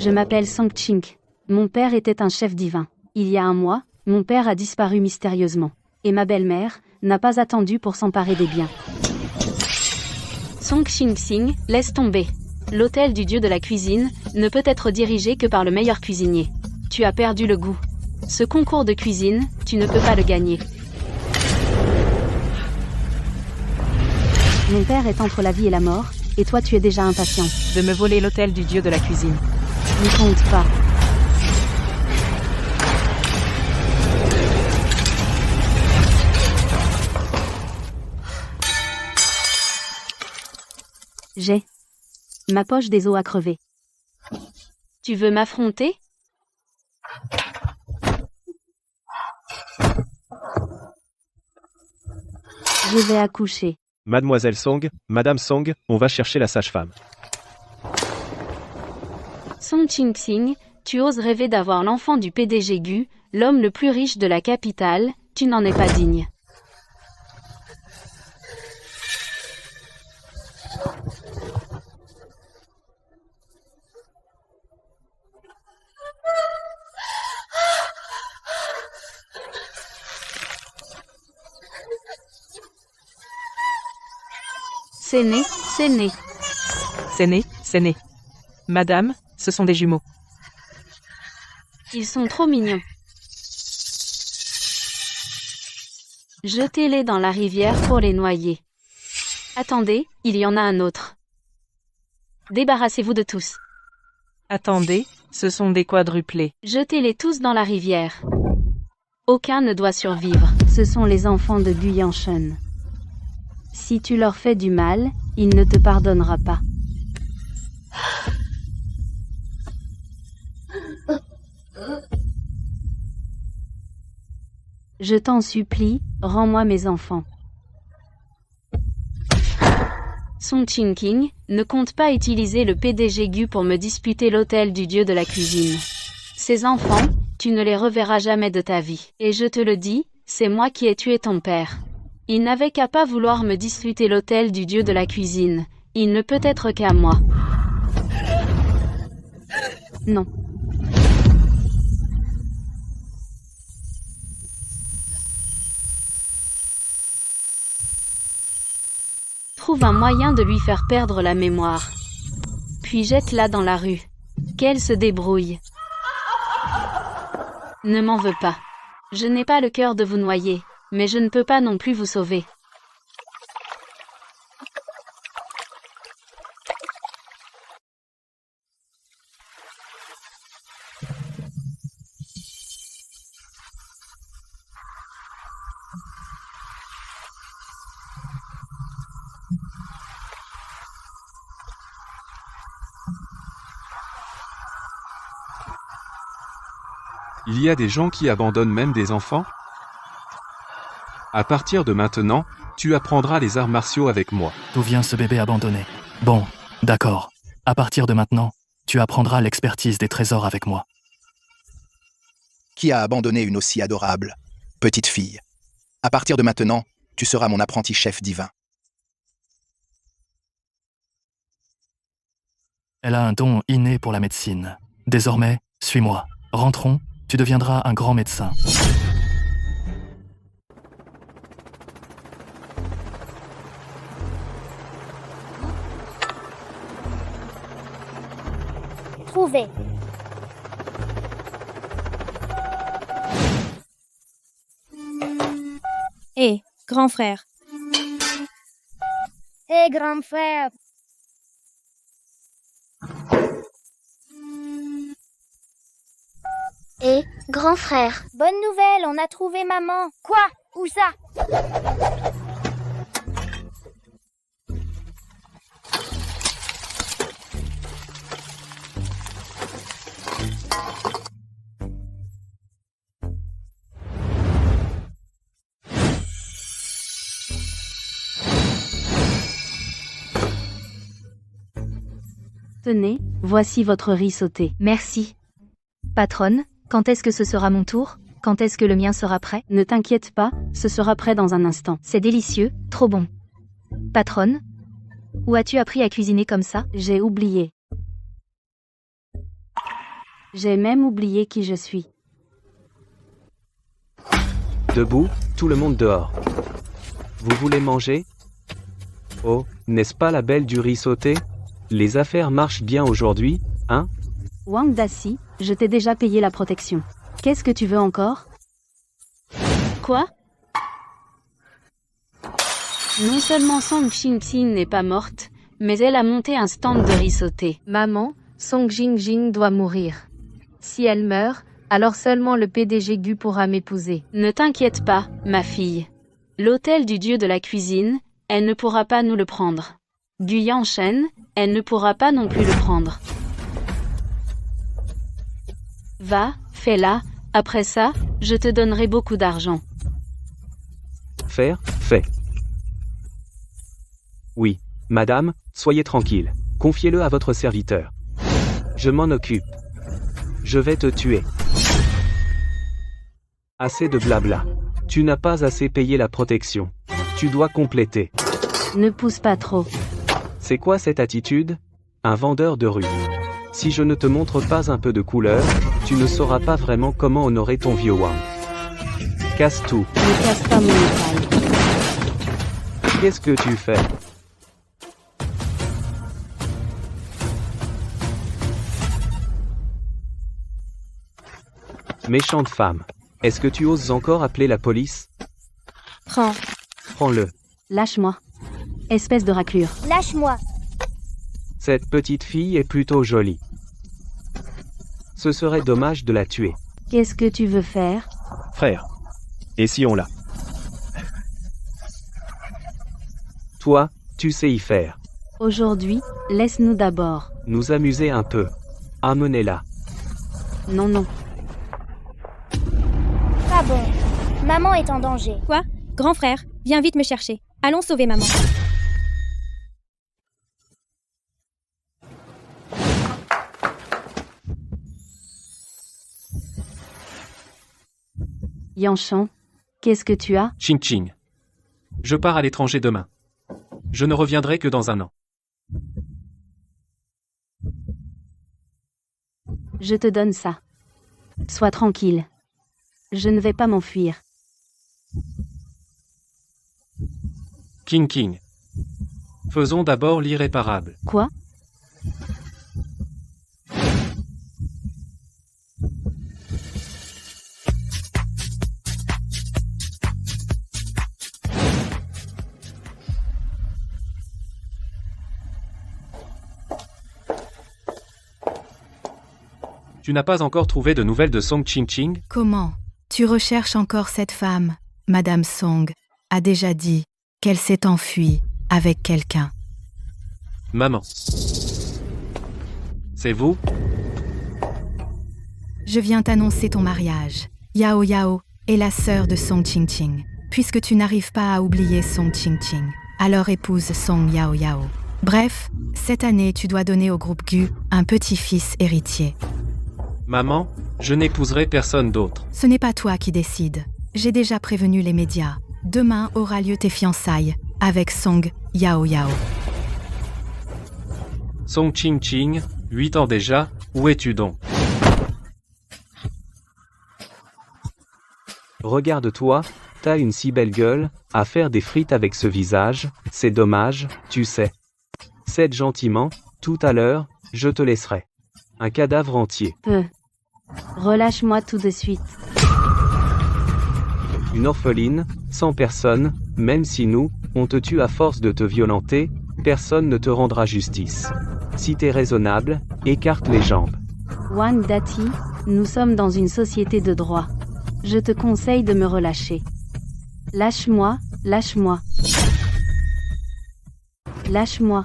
Je m'appelle Song Chink. Mon père était un chef divin. Il y a un mois, mon père a disparu mystérieusement. Et ma belle-mère n'a pas attendu pour s'emparer des biens. Song Ching Sing, laisse tomber. L'hôtel du dieu de la cuisine ne peut être dirigé que par le meilleur cuisinier. Tu as perdu le goût. Ce concours de cuisine, tu ne peux pas le gagner. Mon père est entre la vie et la mort, et toi tu es déjà impatient. De me voler l'hôtel du dieu de la cuisine. Ne compte pas. J'ai. Ma poche des os a crevé. Tu veux m'affronter? Je vais accoucher. Mademoiselle Song, Madame Song, on va chercher la sage-femme. Song Ching Sing, tu oses rêver d'avoir l'enfant du PDG Gu, l'homme le plus riche de la capitale, tu n'en es pas digne. C'est né, c'est né. C'est né. Madame, ce sont des jumeaux. Ils sont trop mignons. Jetez-les dans la rivière pour les noyer. Attendez, il y en a un autre. Débarrassez-vous de tous. Attendez, ce sont des quadruplés. Jetez-les tous dans la rivière. Aucun ne doit survivre. Ce sont les enfants de Guyanshen. Si tu leur fais du mal, il ne te pardonnera pas. Je t'en supplie, rends-moi mes enfants. Song Ching King, ne compte pas utiliser le PDG Gu pour me disputer l'hôtel du dieu de la cuisine. Ces enfants, tu ne les reverras jamais de ta vie. Et je te le dis, c'est moi qui ai tué ton père. Il n'avait qu'à pas vouloir me disputer l'hôtel du dieu de la cuisine. Il ne peut être qu'à moi. Non. Trouve un moyen de lui faire perdre la mémoire. Puis jette-la dans la rue. Qu'elle se débrouille. Ne m'en veux pas. Je n'ai pas le cœur de vous noyer, mais je ne peux pas non plus vous sauver. Il y a des gens qui abandonnent même des enfants? À partir de maintenant, tu apprendras les arts martiaux avec moi. D'où vient ce bébé abandonné? Bon, d'accord. À partir de maintenant, tu apprendras l'expertise des trésors avec moi. Qui a abandonné une aussi adorable petite fille? À partir de maintenant, tu seras mon apprenti chef divin. Elle a un don inné pour la médecine. Désormais, suis-moi. Rentrons, tu deviendras un grand médecin. Trouvé. Hé, grand frère. Hé, grand frère. Hé, grand frère. Bonne nouvelle, on a trouvé maman. Quoi? Où ça? Tenez, voici votre riz sauté. Merci. Patronne, quand est-ce que ce sera mon tour? Quand est-ce que le mien sera prêt? Ne t'inquiète pas, ce sera prêt dans un instant. C'est délicieux, trop bon. Patronne, où as-tu appris à cuisiner comme ça? J'ai oublié. J'ai même oublié qui je suis. Debout, tout le monde dehors. Vous voulez manger? Oh, n'est-ce pas la belle du riz sauté? Les affaires marchent bien aujourd'hui, hein? Wang Daci, je t'ai déjà payé la protection. Qu'est-ce que tu veux encore? Quoi? Non seulement Song Qingqing n'est pas morte, mais elle a monté un stand de riz sauté. Maman, Song Jingjing doit mourir. Si elle meurt, alors seulement le PDG Gu pourra m'épouser. Ne t'inquiète pas, ma fille. L'hôtel du dieu de la cuisine, elle ne pourra pas nous le prendre. Gu Yanshen, elle ne pourra pas non plus le prendre. Va, fais-la, après ça, je te donnerai beaucoup d'argent. Faire, fait. Oui, madame, soyez tranquille. Confiez-le à votre serviteur. Je m'en occupe. Je vais te tuer. Assez de blabla. Tu n'as pas assez payé la protection. Tu dois compléter. Ne pousse pas trop. C'est quoi cette attitude? Un vendeur de rue. Si je ne te montre pas un peu de couleur, tu ne sauras pas vraiment comment honorer ton vieux Wang. Casse tout. Ne casse pas mon métal. Qu'est-ce que tu fais? Méchante femme. Est-ce que tu oses encore appeler la police? Prends. Prends-le. Lâche-moi. Espèce de raclure. Lâche-moi. Cette petite fille est plutôt jolie. Ce serait dommage de la tuer. Qu'est-ce que tu veux faire? Frère. Et si on l'a? Toi, tu sais y faire. Aujourd'hui, laisse-nous d'abord. Nous amuser un peu. Amenez-la. Non, non. Pas bon. Maman est en danger. Quoi? Grand frère, viens vite me chercher. Allons sauver maman. Yanshan, qu'est-ce que tu as? Ching Ching. Je pars à l'étranger demain. Je ne reviendrai que dans un an. Je te donne ça. Sois tranquille. Je ne vais pas m'enfuir. King King. Faisons d'abord l'irréparable. Quoi? Tu n'as pas encore trouvé de nouvelles de Song Ching Ching? Comment? Tu recherches encore cette femme? Madame Song a déjà dit qu'elle s'est enfuie avec quelqu'un. Maman. C'est vous? Je viens t'annoncer ton mariage. Yao Yao est la sœur de Song Ching Ching. Puisque tu n'arrives pas à oublier Song Ching Ching, alors épouse Song Yao Yao. Bref, cette année tu dois donner au groupe Gu un petit-fils héritier. Maman, je n'épouserai personne d'autre. Ce n'est pas toi qui décides. J'ai déjà prévenu les médias. Demain aura lieu tes fiançailles avec Song Yao Yao. Song Ching Ching, 8 ans déjà, où es-tu donc? Regarde-toi, t'as une si belle gueule, à faire des frites avec ce visage, c'est dommage, tu sais. Cède gentiment, tout à l'heure, je te laisserai. Un cadavre entier. Relâche-moi tout de suite. Une orpheline, sans personne, même si nous, on te tue à force de te violenter, personne ne te rendra justice. Si t'es raisonnable, écarte les jambes. Wang Dati, nous sommes dans une société de droit. Je te conseille de me relâcher. Lâche-moi, lâche-moi. Lâche-moi.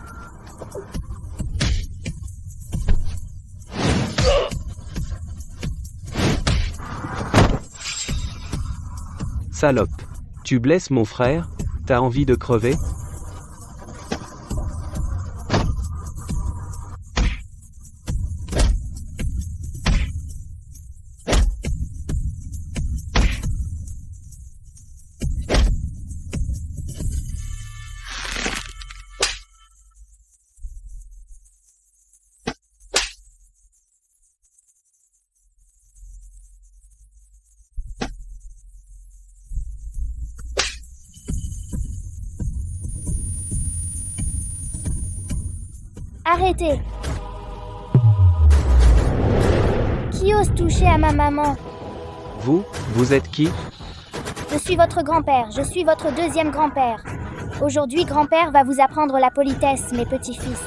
Salope. Tu blesses mon frère? T'as envie de crever? Arrêtez. Qui ose toucher à ma maman? Vous êtes qui? Je suis votre grand-père, je suis votre deuxième grand-père. Aujourd'hui, grand-père va vous apprendre la politesse, mes petits-fils.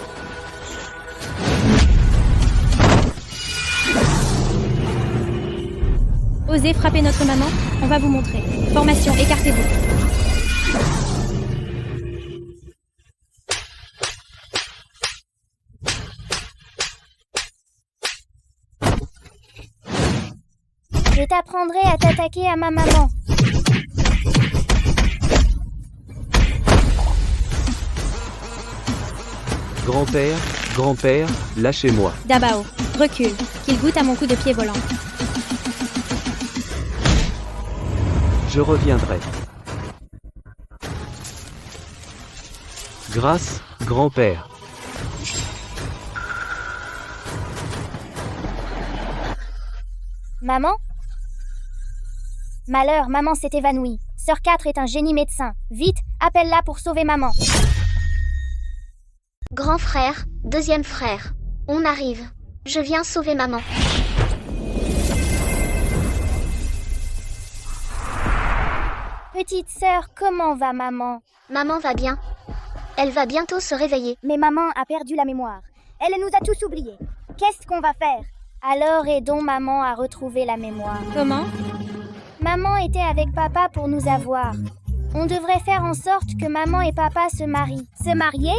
Osez frapper notre maman? On va vous montrer. Formation, écartez-vous. Je t'apprendrai à t'attaquer à ma maman. Grand-père, lâchez-moi. Dabao, recule, qu'il goûte à mon coup de pied volant. Je reviendrai. Grâce, grand-père. Maman? Malheur, maman s'est évanouie. Sœur 4 est un génie médecin. Vite, appelle-la pour sauver maman. Grand frère, deuxième frère. On arrive. Je viens sauver maman. Petite sœur, comment va maman? Maman va bien. Elle va bientôt se réveiller. Mais maman a perdu la mémoire. Elle nous a tous oubliés. Qu'est-ce qu'on va faire? Alors aidons maman à retrouver la mémoire. Comment? Maman était avec papa pour nous avoir. On devrait faire en sorte que maman et papa se marient. Se marier?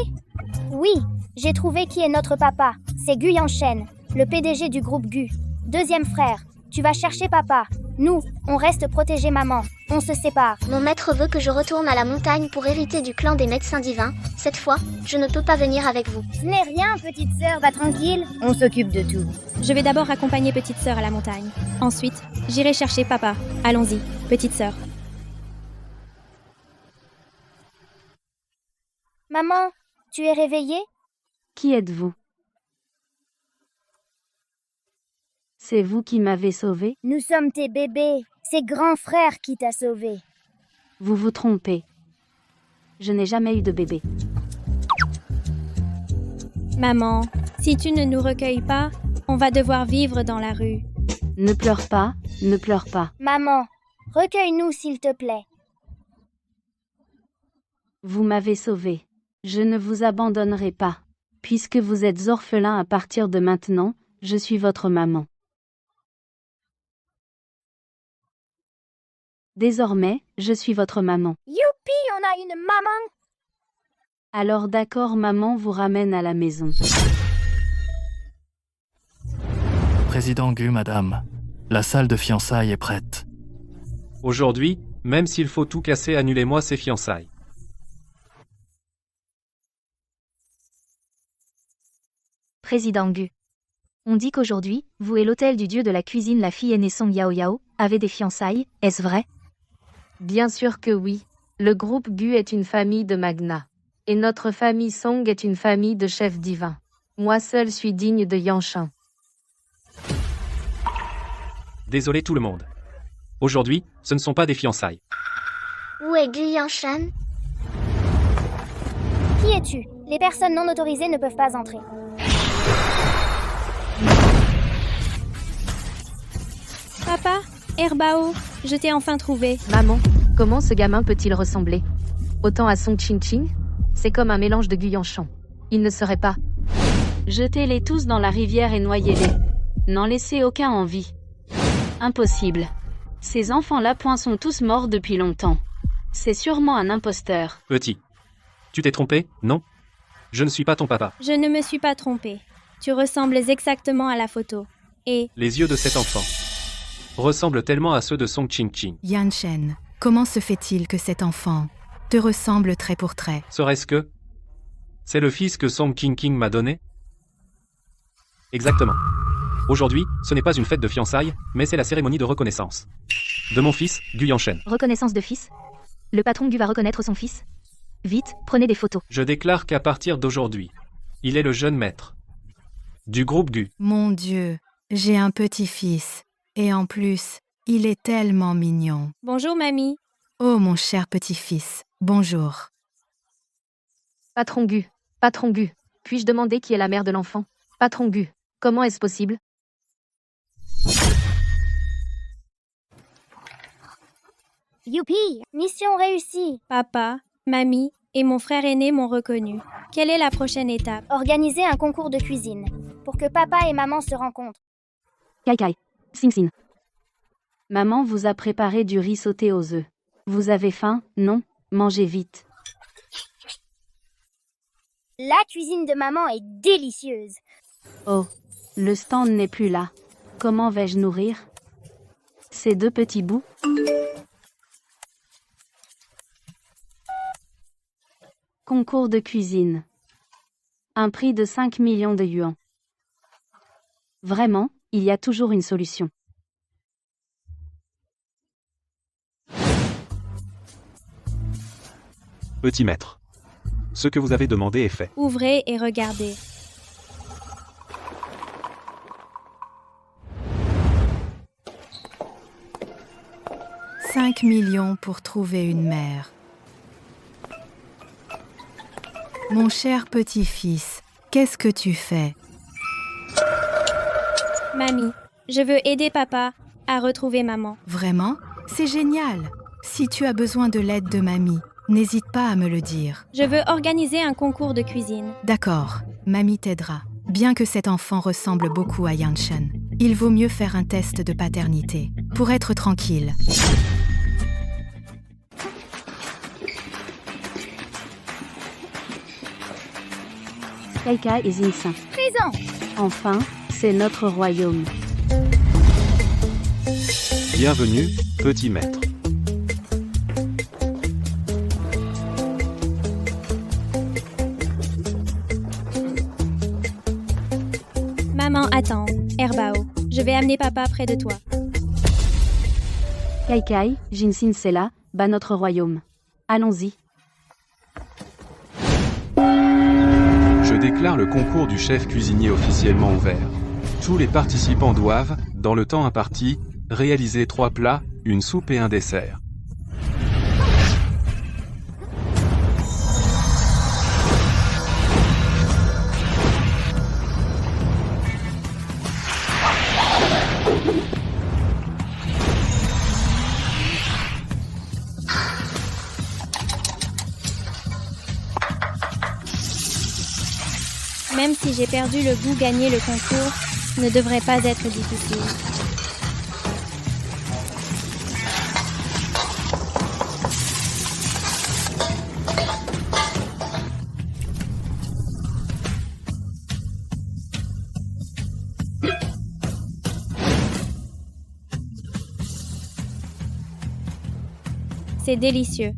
Oui, j'ai trouvé qui est notre papa. C'est Gu Yanchen, le PDG du groupe Gu. Deuxième frère, tu vas chercher papa. Nous, on reste protéger maman. On se sépare. Mon maître veut que je retourne à la montagne pour hériter du clan des médecins divins. Cette fois, je ne peux pas venir avec vous. Ce n'est rien, petite sœur, va tranquille. On s'occupe de tout. Je vais d'abord accompagner petite sœur à la montagne. Ensuite, j'irai chercher papa. Allons-y, petite sœur. Maman, tu es réveillée? Qui êtes-vous? C'est vous qui m'avez sauvé? Nous sommes tes bébés. C'est grand frère qui t'a sauvé. Vous vous trompez. Je n'ai jamais eu de bébé. Maman, si tu ne nous recueilles pas, on va devoir vivre dans la rue. Ne pleure pas, ne pleure pas. Maman, recueille-nous s'il te plaît. Vous m'avez sauvé. Je ne vous abandonnerai pas. Puisque vous êtes orphelin à partir de maintenant, je suis votre maman. Désormais, je suis votre maman. Youpi, on a une maman! Alors d'accord, maman vous ramène à la maison. Président Gu, madame. La salle de fiançailles est prête. Aujourd'hui, même s'il faut tout casser, annulez-moi ces fiançailles. Président Gu. On dit qu'aujourd'hui, vous et l'hôtel du dieu de la cuisine, la fille aînée Song Yao Yao, avez des fiançailles, est-ce vrai? Bien sûr que oui. Le groupe Gu est une famille de magnats. Et notre famille Song est une famille de chefs divins. Moi seul suis digne de Yanshan. Désolé tout le monde. Aujourd'hui, ce ne sont pas des fiançailles. Où est Gu Yanchen? Qui es-tu? Les personnes non autorisées ne peuvent pas entrer. Papa, Herbao, je t'ai enfin trouvé. Maman, comment ce gamin peut-il ressembler? Autant à Song Ching-Ching? C'est comme un mélange de Gu Yanshan. Il ne serait pas. Jetez-les tous dans la rivière et noyez-les. N'en laissez aucun en vie. Impossible. Ces enfants-là sont tous morts depuis longtemps. C'est sûrement un imposteur. Petit. Tu t'es trompé, non? Je ne suis pas ton papa. Je ne me suis pas trompée. Tu ressembles exactement à la photo. Et Les yeux de cet enfant ressemblent tellement à ceux de Song Ching-Ching. Yanchen, comment se fait-il que cet enfant te ressemble trait pour trait? Serait-ce que c'est le fils que Song Ching-Ching m'a donné? Exactement. Aujourd'hui, ce n'est pas une fête de fiançailles, mais c'est la cérémonie de reconnaissance de mon fils, Gu Yanchen. Reconnaissance de fils? Le patron Gu va reconnaître son fils? Vite, prenez des photos. Je déclare qu'à partir d'aujourd'hui, il est le jeune maître du groupe Gu. Mon Dieu, j'ai un petit-fils. Et en plus, il est tellement mignon. bonjour mamie. Oh mon cher petit-fils, bonjour. Patron Gu, Puis-je demander qui est la mère de l'enfant? Patron Gu. Comment est-ce possible? Youpi, mission réussie. Papa, mamie et mon frère aîné m'ont reconnu. Quelle est la prochaine étape? Organiser un concours de cuisine pour que papa et maman se rencontrent. Kai Kai. Sing Sing. Maman vous a préparé du riz sauté aux œufs. Vous avez faim? Non? Mangez vite. La cuisine de maman est délicieuse. Oh, le stand n'est plus là. Comment vais-je nourrir ces deux petits bouts? Concours de cuisine. Un prix de 5 millions de yuans. Vraiment, il y a toujours une solution. Petit maître. Ce que vous avez demandé est fait. Ouvrez et regardez. « 5 millions pour trouver une mère. Mon cher petit-fils, qu'est-ce que tu fais? Mamie, je veux aider papa à retrouver maman. Vraiment? C'est génial. Si tu as besoin de l'aide de mamie, n'hésite pas à me le dire. Je veux organiser un concours de cuisine. D'accord, mamie t'aidera. Bien que cet enfant ressemble beaucoup à Yanshen, il vaut mieux faire un test de paternité pour être tranquille. Kai Kai et Zinsin. Présent. Enfin, c'est notre royaume. Bienvenue, petit maître. Maman attend. Herbao, je vais amener papa près de toi. Kai Kai, Jinsin c'est là, bas notre royaume. Allons-y. Je déclare le concours du chef cuisinier officiellement ouvert. Tous les participants doivent, dans le temps imparti, réaliser 3 plats, une soupe et un dessert. Même si j'ai perdu le goût, gagner le concours ne devrait pas être difficile. C'est délicieux.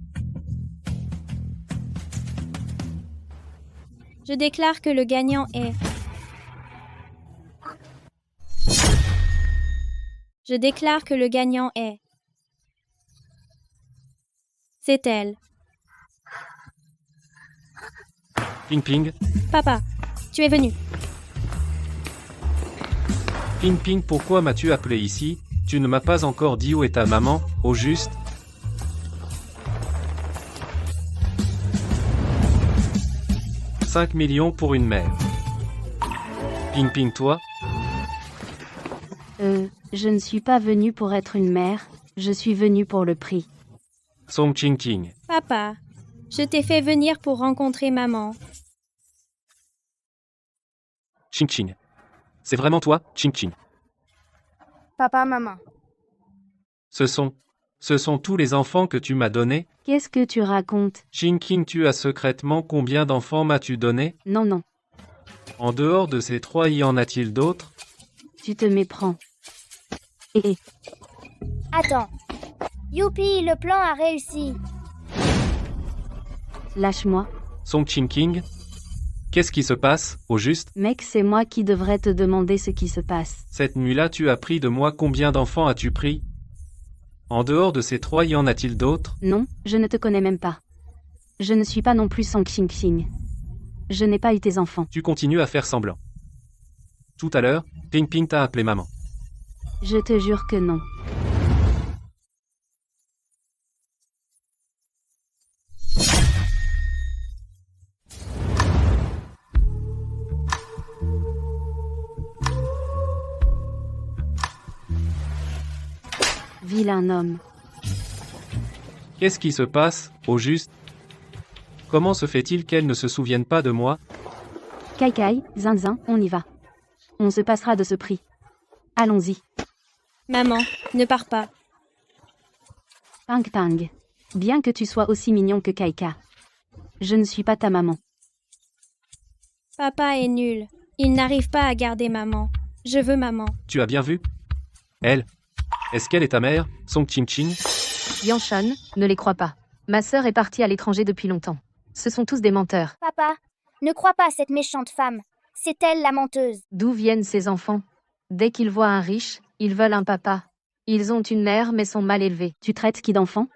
Je déclare que le gagnant est... Je déclare que le gagnant est... C'est elle. Ping Ping. Papa, tu es venu. Ping Ping, pourquoi m'as-tu appelé ici? Tu ne m'as pas encore dit où est ta maman, au juste? « 5 millions pour une mère. Ping Ping, toi? Je ne suis pas venue pour être une mère, je suis venue pour le prix. Song Ching Ching. Papa, je t'ai fait venir pour rencontrer maman. Ching Ching. C'est vraiment toi, Ching Ching? Papa, maman. Ce sont tous les enfants que tu m'as donnés? Qu'est-ce que tu racontes? Ching Ching, tu as secrètement combien d'enfants m'as-tu donné? Non, non. En dehors de ces 3, y en a-t-il d'autres? Tu te méprends. Et... Attends. Youpi, le plan a réussi. Lâche-moi. Song Ching King? Qu'est-ce qui se passe, au juste? Mec, c'est moi qui devrais te demander ce qui se passe. Cette nuit-là, tu as pris de moi combien d'enfants as-tu pris? En dehors de ces 3, y en a-t-il d'autres? Non, je ne te connais même pas. Je ne suis pas non plus Song Ching Ching. Je n'ai pas eu tes enfants. Tu continues à faire semblant. Tout à l'heure, Ping Ping t'a appelé maman. Je te jure que non. Vilain homme. Qu'est-ce qui se passe, au juste? Comment se fait-il qu'elle ne se souvienne pas de moi? Kai, zinzin, on y va. On se passera de ce prix. Allons-y. Maman, ne pars pas. Pang Tang. Bien que tu sois aussi mignon que Kaika. Je ne suis pas ta maman. Papa est nul. Il n'arrive pas à garder maman. Je veux maman. Tu as bien vu? Elle. Est-ce qu'elle est ta mère, Song Ching-Ching? Yanshan, ne les crois pas. Ma sœur est partie à l'étranger depuis longtemps. Ce sont tous des menteurs. Papa, ne crois pas cette méchante femme. C'est elle la menteuse. D'où viennent ces enfants? Dès qu'ils voient un riche, ils veulent un papa. Ils ont une mère mais sont mal élevés. Tu traites qui d'enfant?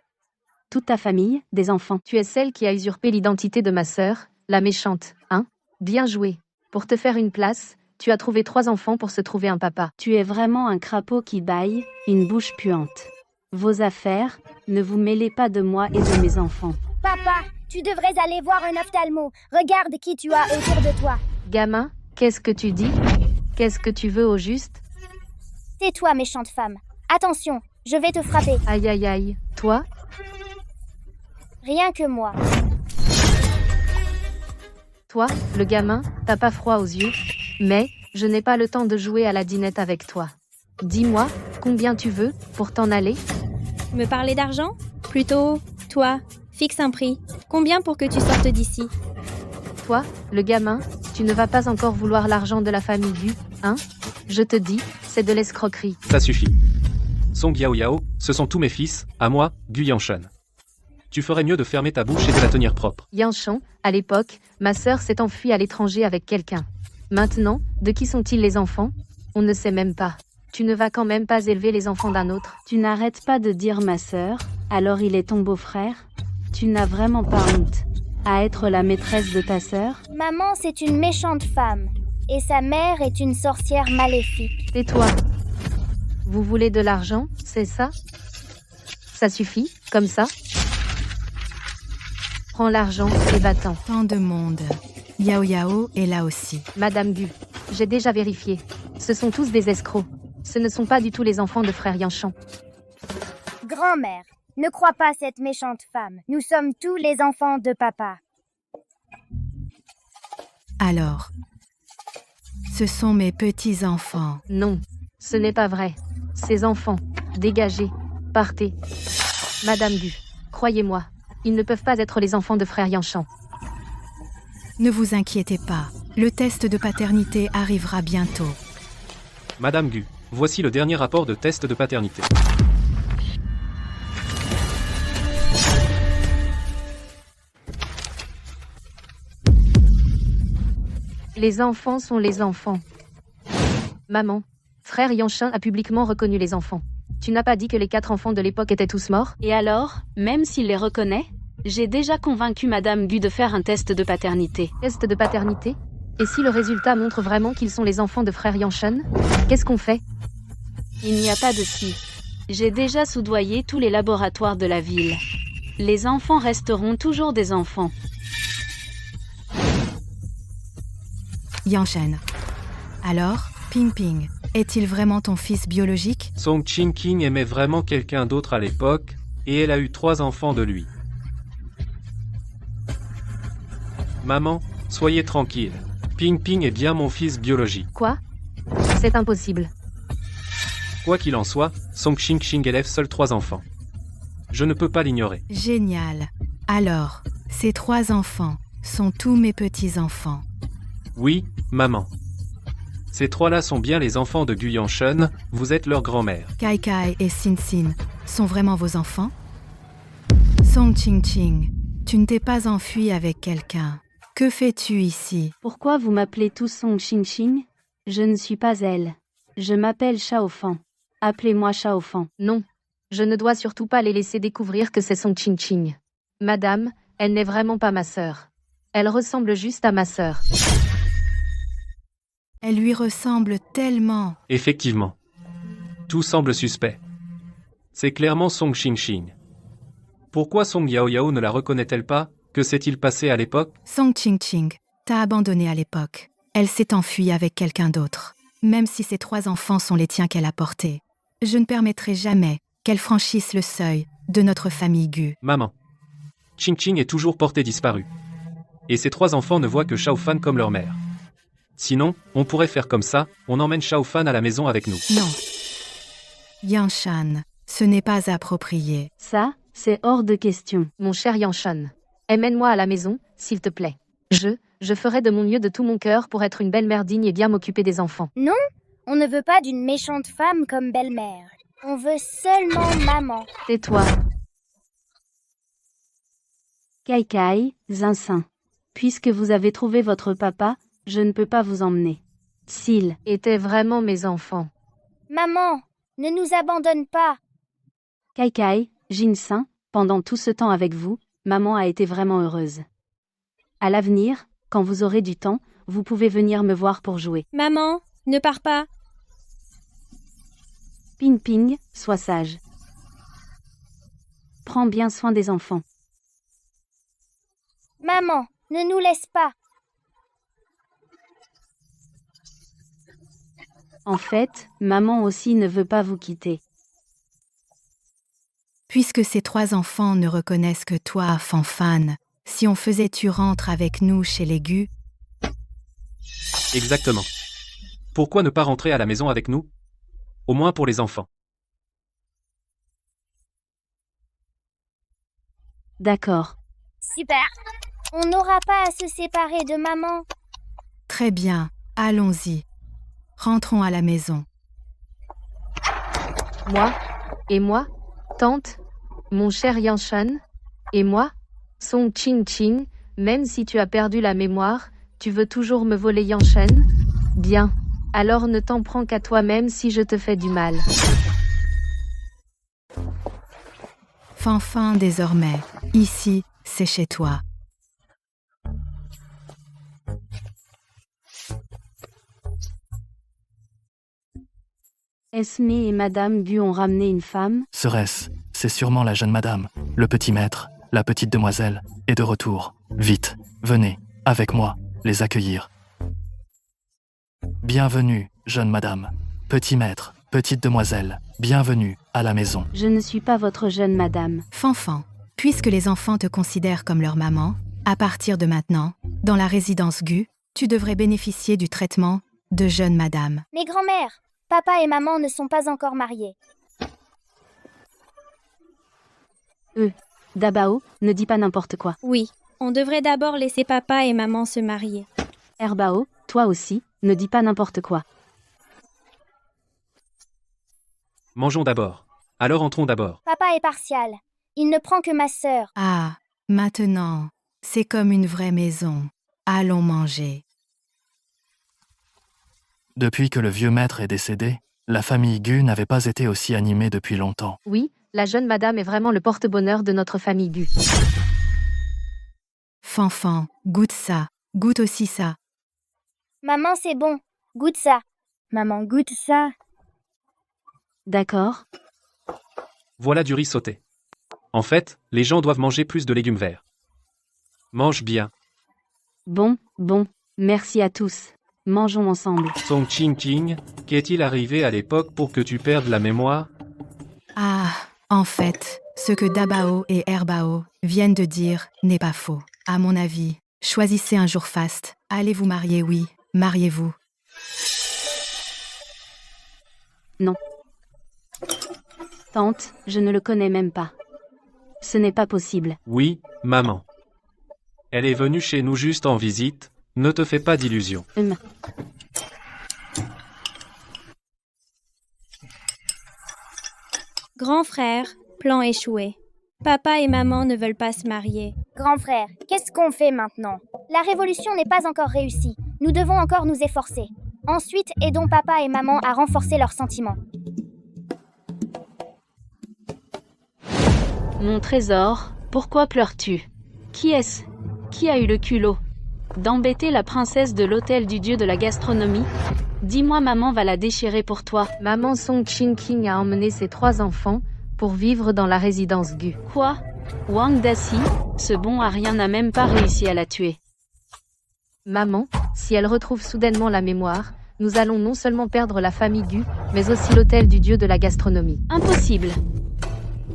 Toute ta famille, des enfants. Tu es celle qui a usurpé l'identité de ma sœur, la méchante, hein? Bien joué. Pour te faire une place, tu as trouvé 3 enfants pour se trouver un papa. Tu es vraiment un crapaud qui bâille, une bouche puante. Vos affaires, ne vous mêlez pas de moi et de mes enfants. Papa, tu devrais aller voir un ophtalmo. Regarde qui tu as autour de toi. Gamin, qu'est-ce que tu dis? Qu'est-ce que tu veux au juste? Tais-toi, méchante femme. Attention, je vais te frapper. Aïe aïe aïe, toi? Rien que moi. Toi, le gamin, t'as pas froid aux yeux? Mais, je n'ai pas le temps de jouer à la dinette avec toi. Dis-moi, combien tu veux, pour t'en aller? Me parler d'argent? Plutôt, toi, fixe un prix. Combien pour que tu sortes d'ici? Toi, le gamin, tu ne vas pas encore vouloir l'argent de la famille Gu, hein? Je te dis, c'est de l'escroquerie. Ça suffit. Song Yao Yao, ce sont tous mes fils, à moi, Gu Yanshan. Tu ferais mieux de fermer ta bouche et de la tenir propre. Yanshan, à l'époque, ma sœur s'est enfuie à l'étranger avec quelqu'un. Maintenant, de qui sont-ils les enfants? On ne sait même pas. Tu ne vas quand même pas élever les enfants d'un autre. Tu n'arrêtes pas de dire ma sœur, alors il est ton beau-frère? Tu n'as vraiment pas honte à être la maîtresse de ta sœur? Maman, c'est une méchante femme. Et sa mère est une sorcière maléfique. Tais-toi. Vous voulez de l'argent, c'est ça? Ça suffit, comme ça? Prends l'argent et va-t'en. Tant de monde. Yao Yao est là aussi. Madame Gu, j'ai déjà vérifié. Ce sont tous des escrocs. Ce ne sont pas du tout les enfants de frère Yanshan. Grand-mère, ne crois pas cette méchante femme. Nous sommes tous les enfants de papa. Alors, ce sont mes petits-enfants. Non, ce n'est pas vrai. Ces enfants, dégagez, partez. Madame Gu, croyez-moi, ils ne peuvent pas être les enfants de frère Yanshan. Ne vous inquiétez pas, le test de paternité arrivera bientôt. Madame Gu, voici le dernier rapport de test de paternité. Les enfants sont les enfants. Maman, frère Yanshan a publiquement reconnu les enfants. Tu n'as pas dit que les 4 enfants de l'époque étaient tous morts? Et alors, même s'il les reconnaît? J'ai déjà convaincu Madame Gu de faire un test de paternité. Test de paternité? Et si le résultat montre vraiment qu'ils sont les enfants de frère Yanshan? Qu'est-ce qu'on fait? Il n'y a pas de si. J'ai déjà soudoyé tous les laboratoires de la ville. Les enfants resteront toujours des enfants. Yanshan. Alors, Ping Ping, est-il vraiment ton fils biologique? Song Ching-King aimait vraiment quelqu'un d'autre à l'époque, et elle a eu 3 enfants de lui. Maman, soyez tranquille. Ping Ping est bien mon fils biologique. Quoi? C'est impossible. Quoi qu'il en soit, Song Ching-Ching élève seuls 3 enfants. Je ne peux pas l'ignorer. Génial. Alors, ces 3 enfants sont tous mes petits-enfants. Oui, maman. Ces 3-là sont bien les enfants de Gu Yanshan, vous êtes leur grand-mère. Kai Kai et Sin Sin sont vraiment vos enfants? Song Ching Ching, tu ne t'es pas enfui avec quelqu'un. Que fais-tu ici? Pourquoi vous m'appelez tous Song Ching-Ching? Je ne suis pas elle. Je m'appelle Xiaofan. Appelez-moi Xiaofan. Non. Je ne dois surtout pas les laisser découvrir que c'est Song Ching-Ching. Madame, elle n'est vraiment pas ma sœur. Elle ressemble juste à ma sœur. Elle lui ressemble tellement. Effectivement. Tout semble suspect. C'est clairement Song Ching-Ching. Pourquoi Song Yao Yao ne la reconnaît-elle pas? Que s'est-il passé à l'époque? Song Ching Ching t'a abandonné à l'époque. Elle s'est enfuie avec quelqu'un d'autre. Même si ces 3 enfants sont les tiens qu'elle a portés. Je ne permettrai jamais qu'elles franchissent le seuil de notre famille Gu. Maman. Ching Ching est toujours portée disparue. Et ces 3 enfants ne voient que Shao Fan comme leur mère. Sinon, on pourrait faire comme ça, on emmène Shao Fan à la maison avec nous. Non. Yanshan, ce n'est pas approprié. Ça, c'est hors de question. Mon cher Yanshan, emmène-moi à la maison, s'il te plaît. Je ferai de mon mieux de tout mon cœur pour être une belle-mère digne et bien m'occuper des enfants. Non, on ne veut pas d'une méchante femme comme belle-mère. On veut seulement maman. Tais-toi. Kai Kai, Zinsin. Puisque vous avez trouvé votre papa, je ne peux pas vous emmener. S'ils étaient vraiment mes enfants. Maman, ne nous abandonne pas. Kai Kai, Jinsin, pendant tout ce temps avec vous, maman a été vraiment heureuse. À l'avenir, quand vous aurez du temps, vous pouvez venir me voir pour jouer. Maman, ne pars pas. Ping Ping, sois sage. Prends bien soin des enfants. Maman, ne nous laisse pas. En fait, maman aussi ne veut pas vous quitter. Puisque ces 3 enfants ne reconnaissent que toi, Fanfan, si on faisait tu rentres avec nous chez les Gu, Exactement. Pourquoi ne pas rentrer à la maison avec nous? Au moins pour les enfants. D'accord. Super. On n'aura pas à se séparer de maman. très bien, allons-y. Rentrons à la maison. Moi? Et moi? Tante? Mon cher Yanshan? Et moi? Song Ching Ching, même si tu as perdu la mémoire, tu veux toujours me voler Yanshan? Bien. Alors ne t'en prends qu'à toi-même si je te fais du mal. Fanfan désormais, ici, c'est chez toi. Esme et Madame Gu ont ramené une femme. Serait-ce? C'est sûrement la jeune madame. Le petit maître, la petite demoiselle, est de retour. Vite, venez, avec moi, les accueillir. Bienvenue, jeune madame. Petit maître, petite demoiselle, bienvenue à la maison. Je ne suis pas votre jeune madame. Fanfan, puisque les enfants te considèrent comme leur maman, à partir de maintenant, dans la résidence Gu, tu devrais bénéficier du traitement de jeune madame. Mais grand-mère, papa et maman ne sont pas encore mariés. Dabao, ne dis pas n'importe quoi. Oui, on devrait d'abord laisser papa et maman se marier. Herbao, toi aussi, ne dis pas n'importe quoi. Mangeons d'abord. Alors entrons d'abord. Papa est partial. Il ne prend que ma sœur. Ah, maintenant, c'est comme une vraie maison. Allons manger. Depuis que le vieux maître est décédé, la famille Gu n'avait pas été aussi animée depuis longtemps. Oui, la jeune madame est vraiment le porte-bonheur de notre famille Gu. Fanfan, goûte ça. Goûte aussi ça. Maman, c'est bon. Goûte ça. Maman, goûte ça. D'accord. Voilà du riz sauté. En fait, les gens doivent manger plus de légumes verts. Mange bien. Bon, merci à tous. Mangeons ensemble. Song Ching Ching, qu'est-il arrivé à l'époque pour que tu perdes la mémoire? Ah, en fait, ce que Dabao et Herbao viennent de dire n'est pas faux. À mon avis, choisissez un jour faste. Allez vous marier, oui, mariez-vous. Non. Tante, je ne le connais même pas. Ce n'est pas possible. Oui, maman. Elle est venue chez nous juste en visite, ne te fais pas d'illusions. Grand frère, plan échoué. Papa et maman ne veulent pas se marier. Grand frère, qu'est-ce qu'on fait maintenant? La révolution n'est pas encore réussie. Nous devons encore nous efforcer. Ensuite, aidons papa et maman à renforcer leurs sentiments. Mon trésor, pourquoi pleures-tu? Qui est-ce? Qui a eu le culot d'embêter la princesse de l'hôtel du dieu de la gastronomie? Dis-moi, maman va la déchirer pour toi. Maman Song Ching Ching a emmené ses 3 enfants pour vivre dans la résidence Gu. Quoi? Wang Daci, ce bon à rien n'a même pas réussi à la tuer. Maman, si elle retrouve soudainement la mémoire, nous allons non seulement perdre la famille Gu, mais aussi l'hôtel du dieu de la gastronomie. Impossible.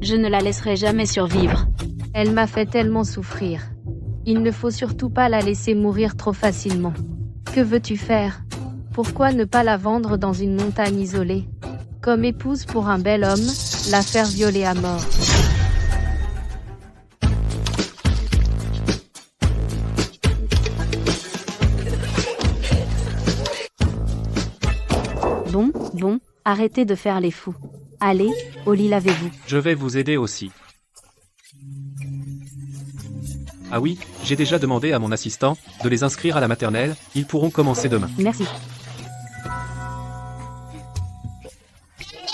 je ne la laisserai jamais survivre. Elle m'a fait tellement souffrir. Il ne faut surtout pas la laisser mourir trop facilement. Que veux-tu faire? Pourquoi ne pas la vendre dans une montagne isolée? Comme épouse pour un bel homme, la faire violer à mort. Bon, arrêtez de faire les fous. Allez, au lit lavez-vous. Je vais vous aider aussi. Ah oui, j'ai déjà demandé à mon assistant de les inscrire à la maternelle, ils pourront commencer demain. Merci.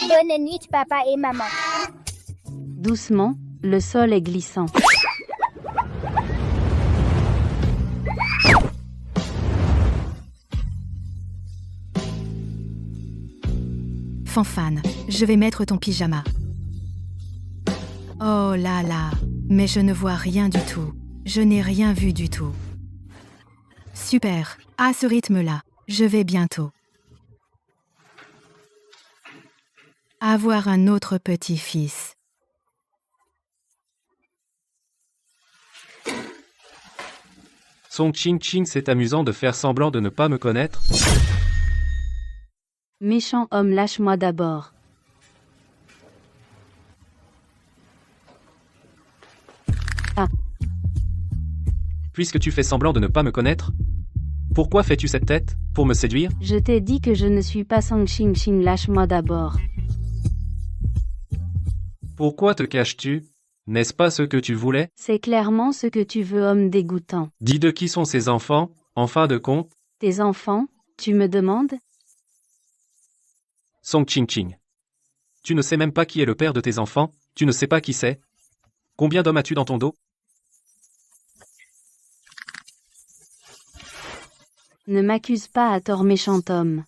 Bonne nuit, papa et maman. Doucement, le sol est glissant. Fanfane, je vais mettre ton pyjama. Oh là là, mais je ne vois rien du tout. Je n'ai rien vu du tout. Super, à ce rythme-là, je vais bientôt avoir un autre petit-fils. Song Ching, c'est amusant de faire semblant de ne pas me connaître. Méchant homme, lâche-moi d'abord. Ah. Puisque tu fais semblant de ne pas me connaître, pourquoi fais-tu cette tête? Pour me séduire? Je t'ai dit que je ne suis pas Song Ching, lâche-moi d'abord. Pourquoi te caches-tu? N'est-ce pas ce que tu voulais? C'est clairement ce que tu veux, homme dégoûtant. Dis de qui sont ces enfants, en fin de compte? Tes enfants, tu me demandes? Song Ching. Tu ne sais même pas qui est le père de tes enfants, tu ne sais pas qui c'est. Combien d'hommes as-tu dans ton dos? Ne m'accuse pas à tort, méchant homme.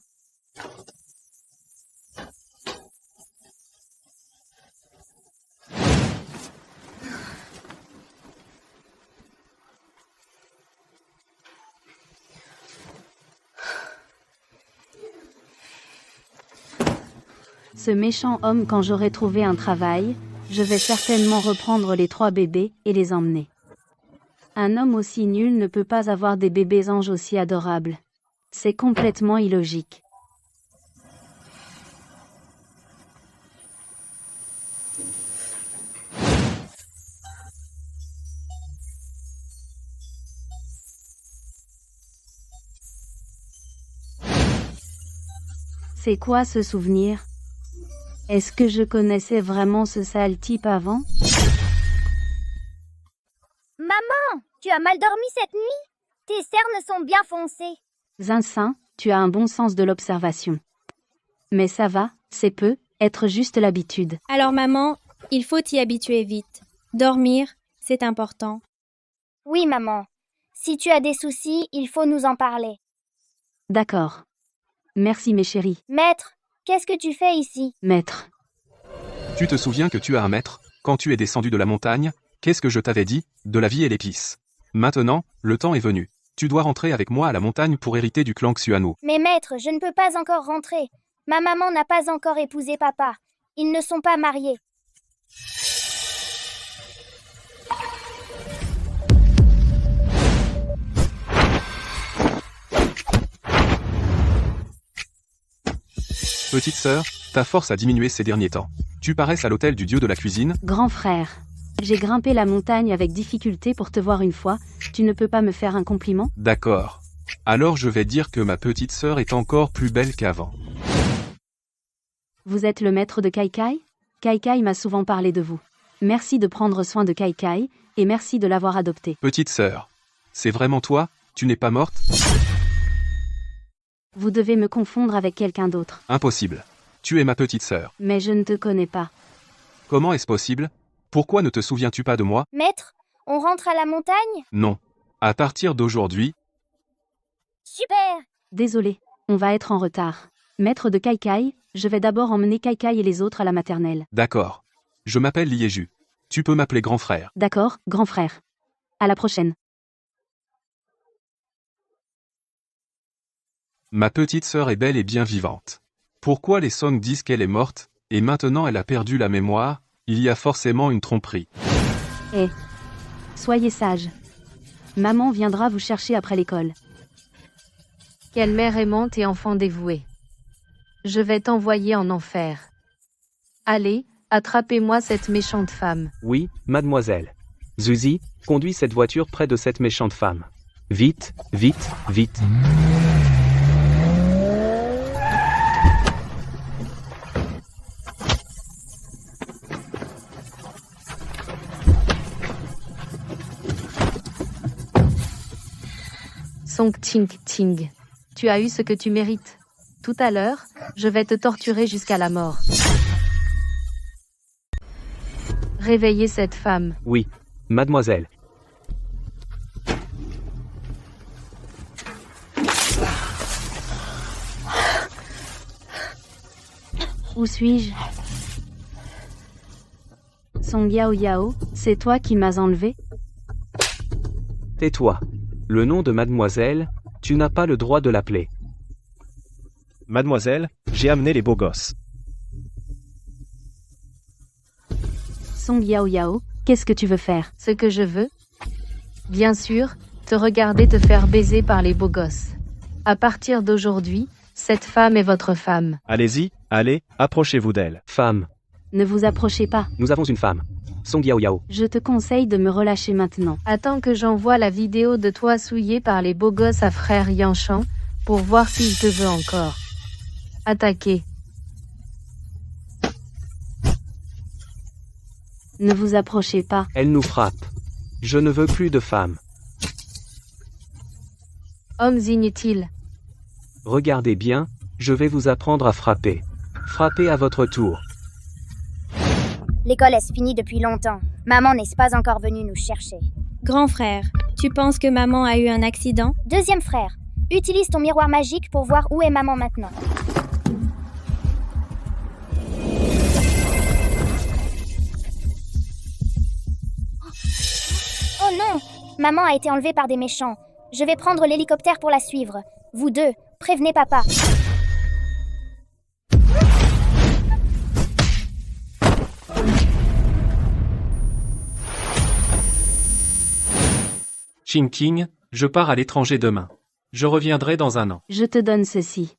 Ce méchant homme, quand j'aurai trouvé un travail, je vais certainement reprendre les 3 bébés et les emmener. Un homme aussi nul ne peut pas avoir des bébés anges aussi adorables. C'est complètement illogique. C'est quoi ce souvenir? Est-ce que je connaissais vraiment ce sale type avant? Maman, tu as mal dormi cette nuit? Tes cernes sont bien foncées. Zinzin, tu as un bon sens de l'observation. Mais ça va, c'est peu, être juste l'habitude. Alors maman, il faut t'y habituer vite. Dormir, c'est important. Oui, maman. Si tu as des soucis, il faut nous en parler. D'accord. Merci mes chéris. Maître, qu'est-ce que tu fais ici? Maître. Tu te souviens que tu as un maître, quand tu es descendu de la montagne, qu'est-ce que je t'avais dit? De la vie et l'épice. Maintenant, le temps est venu. Tu dois rentrer avec moi à la montagne pour hériter du clan Xuano. Mais maître, je ne peux pas encore rentrer. Ma maman n'a pas encore épousé papa. Ils ne sont pas mariés. Petite sœur, ta force a diminué ces derniers temps. Tu paresses à l'hôtel du dieu de la cuisine? Grand frère. J'ai grimpé la montagne avec difficulté pour te voir une fois. Tu ne peux pas me faire un compliment? D'accord. Alors je vais dire que ma petite sœur est encore plus belle qu'avant. Vous êtes le maître de Kaikai? Kaikai m'a souvent parlé de vous. Merci de prendre soin de Kaikai, et merci de l'avoir adopté. Petite sœur, c'est vraiment toi? Tu n'es pas morte? Vous devez me confondre avec quelqu'un d'autre. Impossible. Tu es ma petite sœur. Mais je ne te connais pas. Comment est-ce possible? Pourquoi ne te souviens-tu pas de moi? Maître, on rentre à la montagne? Non. À partir d'aujourd'hui... Super! Désolé, on va être en retard. Maître de Kaikai, je vais d'abord emmener Kaikai et les autres à la maternelle. D'accord. Je m'appelle Liéju. Tu peux m'appeler grand frère. D'accord, grand frère. À la prochaine. Ma petite sœur est belle et bien vivante. Pourquoi les Song disent qu'elle est morte, et maintenant elle a perdu la mémoire? il y a forcément une tromperie. Eh, soyez sage. Maman viendra vous chercher après l'école. Quelle mère aimante et enfant dévoué. Je vais t'envoyer en enfer. Allez, attrapez-moi cette méchante femme. Oui, mademoiselle. Zuzi, conduis cette voiture près de cette méchante femme. Vite, vite, vite. Song Ching Ching. Tu as eu ce que tu mérites. Tout à l'heure, je vais te torturer jusqu'à la mort. Réveillez cette femme. Oui, mademoiselle. Où suis-je? Song Yao Yao, c'est toi qui m'as enlevé? Tais-toi. Le nom de mademoiselle, tu n'as pas le droit de l'appeler. Mademoiselle, j'ai amené les beaux gosses. Song Yao Yao, qu'est-ce que tu veux faire? Ce que je veux? Bien sûr, te regarder te faire baiser par les beaux gosses. À partir d'aujourd'hui, cette femme est votre femme. Allez-y, allez, approchez-vous d'elle. Femme. Ne vous approchez pas. Nous avons une femme. Song Yao Yao. Je te conseille de me relâcher maintenant. Attends que j'envoie la vidéo de toi souillé par les beaux gosses à frère Yanshan, pour voir s'il te veut encore. Attaquez. Ne vous approchez pas. Elle nous frappe. Je ne veux plus de femmes. Hommes inutiles. Regardez bien, je vais vous apprendre à frapper. Frappez à votre tour. L'école est finie depuis longtemps. Maman n'est pas encore venue nous chercher. Grand frère, tu penses que maman a eu un accident? Deuxième frère, utilise ton miroir magique pour voir où est maman maintenant. Oh non! Maman a été enlevée par des méchants. Je vais prendre l'hélicoptère pour la suivre. Vous deux, prévenez papa. Ching King, je pars à l'étranger demain. Je reviendrai dans un an. Je te donne ceci.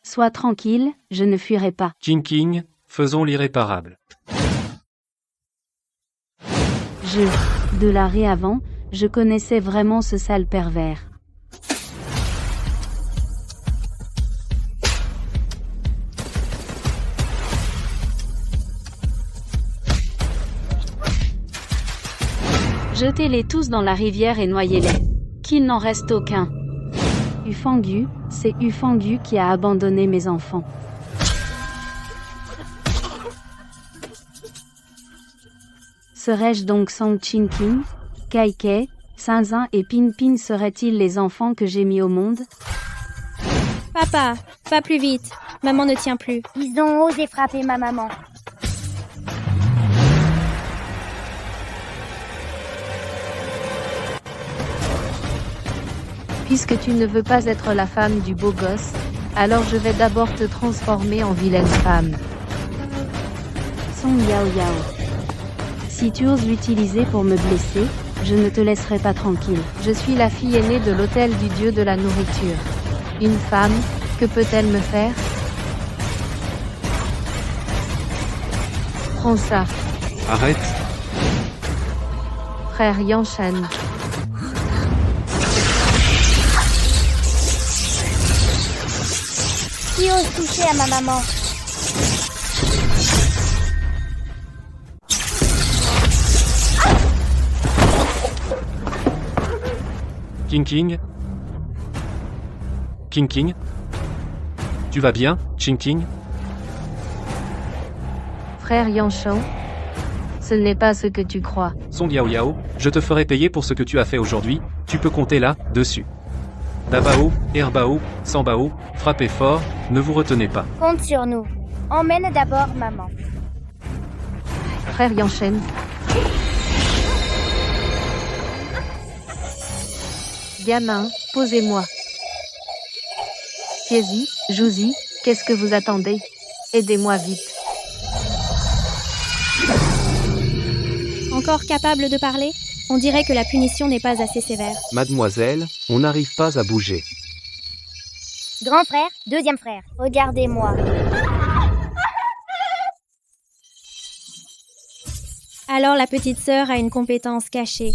Sois tranquille, je ne fuirai pas. Ching King, faisons l'irréparable. De l'arrêt avant, je connaissais vraiment ce sale pervers. Jetez-les tous dans la rivière et noyez-les. Qu'il n'en reste aucun. Ufangu, c'est Ufangu qui a abandonné mes enfants. Serais-je donc Song Ching King? Kai Kei, Sinzin et Pin Pin seraient-ils les enfants que j'ai mis au monde? Papa, va plus vite. Maman ne tient plus. Ils ont osé frapper ma maman. Puisque tu ne veux pas être la femme du beau gosse, alors je vais d'abord te transformer en vilaine femme. Song Yao Yao. Si tu oses l'utiliser pour me blesser, je ne te laisserai pas tranquille. Je suis la fille aînée de l'hôtel du dieu de la nourriture. Une femme, que peut-elle me faire? Prends ça. Arrête. Frère Yanshan. Qui ose toucher à ma maman? King King? King King? Tu vas bien, Ching King? Frère Yanshan, ce n'est pas ce que tu crois. Song Yao Yao, je te ferai payer pour ce que tu as fait aujourd'hui, tu peux compter là, dessus. Dabao, Herbao, Sambao, frappez fort, ne vous retenez pas. Compte sur nous. Emmène d'abord maman. Frère Yanshan. Gamin, posez-moi. Tiesi, Jouzi, qu'est-ce que vous attendez? Aidez-moi vite. Encore capable de parler? On dirait que la punition n'est pas assez sévère. Mademoiselle, on n'arrive pas à bouger. Grand frère, deuxième frère, regardez-moi. Alors la petite sœur a une compétence cachée.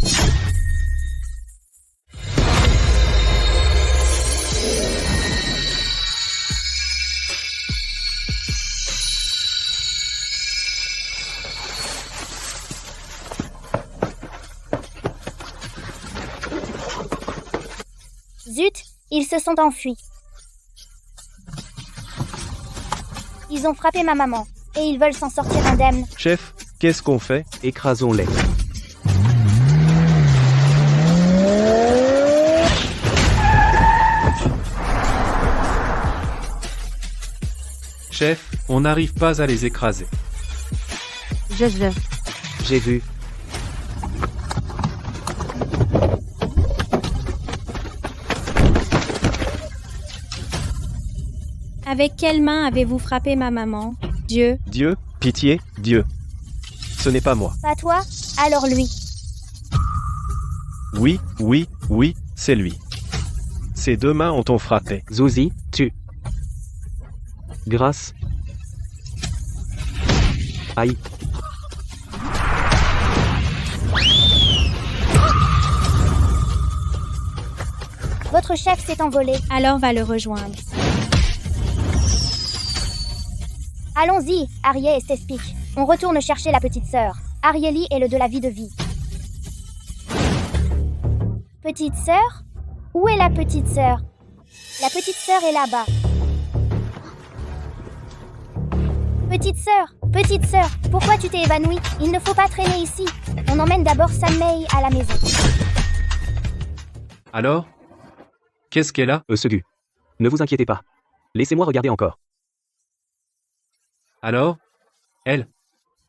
Zut, ils se sont enfuis. Ils ont frappé ma maman, et ils veulent s'en sortir indemnes. Chef, qu'est-ce qu'on fait? Écrasons-les. Chef, on n'arrive pas à les écraser. J'ai vu. Avec quelle main avez-vous frappé ma maman? Dieu. Dieu, pitié, Dieu. Ce n'est pas moi. Pas toi? Alors lui. Oui, oui, oui, c'est lui. Ses deux mains ont frappé. Zouzi, tu. Grâce. Aïe. Votre chef s'est envolé. Alors va le rejoindre. Allons-y, Arié et Stespic. On retourne chercher la petite sœur. Arieli est le de la vie de vie. Petite sœur? Où est la petite sœur? La petite sœur est là-bas. Petite sœur, pourquoi tu t'es évanouie? Il ne faut pas traîner ici. On emmène d'abord Sanmei à la maison. Alors? Qu'est-ce qu'elle a? Segu. Ne vous inquiétez pas. Laissez-moi regarder encore. Alors? Elle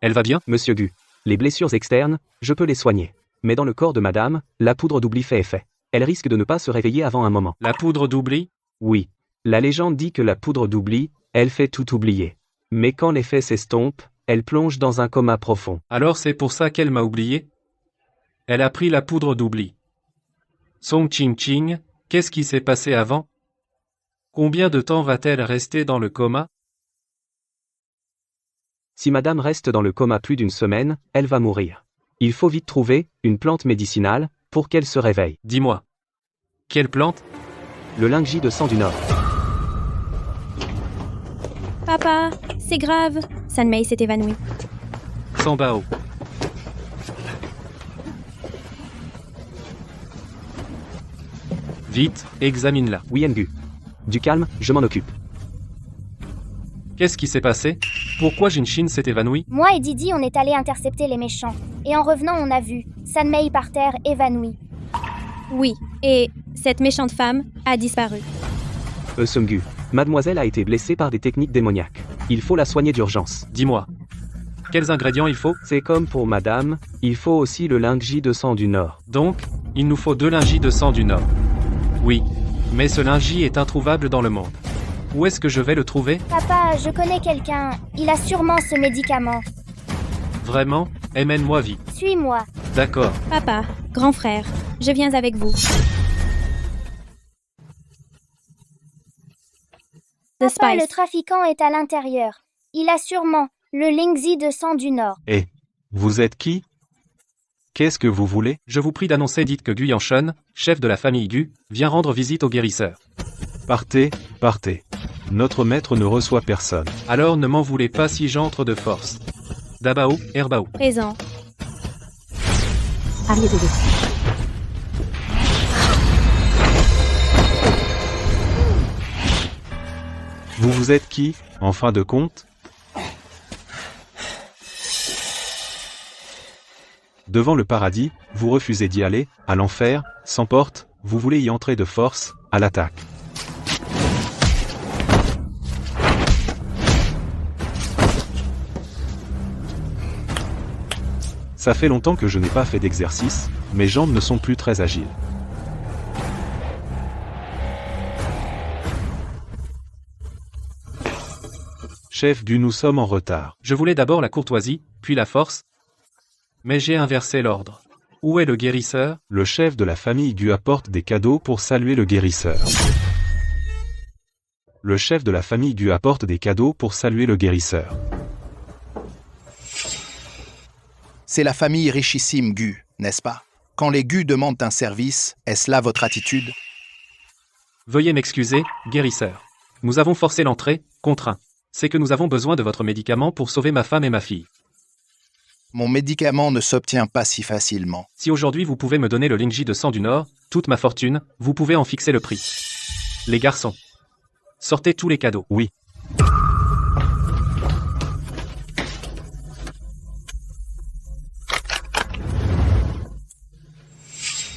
va bien? Monsieur Gu, les blessures externes, je peux les soigner. Mais dans le corps de madame, la poudre d'oubli fait effet. Elle risque de ne pas se réveiller avant un moment. La poudre d'oubli? Oui. La légende dit que la poudre d'oubli, elle fait tout oublier. Mais quand l'effet s'estompe, elle plonge dans un coma profond. Alors c'est pour ça qu'elle m'a oublié? Elle a pris la poudre d'oubli. Song Ching-Ching, qu'est-ce qui s'est passé avant? Combien de temps va-t-elle rester dans le coma? Si madame reste dans le coma plus d'une semaine, elle va mourir. Il faut vite trouver une plante médicinale pour qu'elle se réveille. Dis-moi. Quelle plante? Le lingji de sang du Nord. Papa, c'est grave. Sanmei s'est évanouie. Sambao. Vite, examine-la. Oui, Ngu. Du calme, je m'en occupe. Qu'est-ce qui s'est passé? Pourquoi Jinshin s'est évanoui? Moi et Didi, on est allés intercepter les méchants. Et en revenant, on a vu Sanmei par terre, évanouie. Oui, et cette méchante femme a disparu. Seunggu, mademoiselle a été blessée par des techniques démoniaques. Il faut la soigner d'urgence. Dis-moi. Quels ingrédients il faut? C'est comme pour madame, il faut aussi le lingji de sang du Nord. Donc, il nous faut 2 lingis de sang du Nord. Oui, mais ce lingis est introuvable dans le monde. Où est-ce que je vais le trouver? Papa, je connais quelqu'un. Il a sûrement ce médicament. Vraiment? Emmène-moi vite. Suis-moi. D'accord. Papa, grand frère, je viens avec vous. Papa, le trafiquant est à l'intérieur. Il a sûrement le lingzi de sang du Nord. Eh, vous êtes qui? Qu'est-ce que vous voulez? Je vous prie d'annoncer dites que Gu Yanshen, chef de la famille Gu, vient rendre visite au guérisseur. Partez, partez. Notre maître ne reçoit personne. Alors ne m'en voulez pas si j'entre de force. Dabao, Herbao. Présent. Vous êtes qui, en fin de compte? Devant le paradis, vous refusez d'y aller, à l'enfer, sans porte, vous voulez y entrer de force, à l'attaque. Ça fait longtemps que je n'ai pas fait d'exercice, mes jambes ne sont plus très agiles. Chef Gu, nous sommes en retard. Je voulais d'abord la courtoisie, puis la force. Mais j'ai inversé l'ordre. Où est le guérisseur? Le chef de la famille Gu apporte des cadeaux pour saluer le guérisseur. Le chef de la famille Gu apporte des cadeaux pour saluer le guérisseur. C'est la famille richissime Gu, n'est-ce pas? Quand les Gu demandent un service, est-ce là votre attitude? Veuillez m'excuser, guérisseur. Nous avons forcé l'entrée, contraint. C'est que nous avons besoin de votre médicament pour sauver ma femme et ma fille. Mon médicament ne s'obtient pas si facilement. Si aujourd'hui vous pouvez me donner le Lingji de sang du Nord, toute ma fortune, vous pouvez en fixer le prix. Les garçons. Sortez tous les cadeaux. Oui.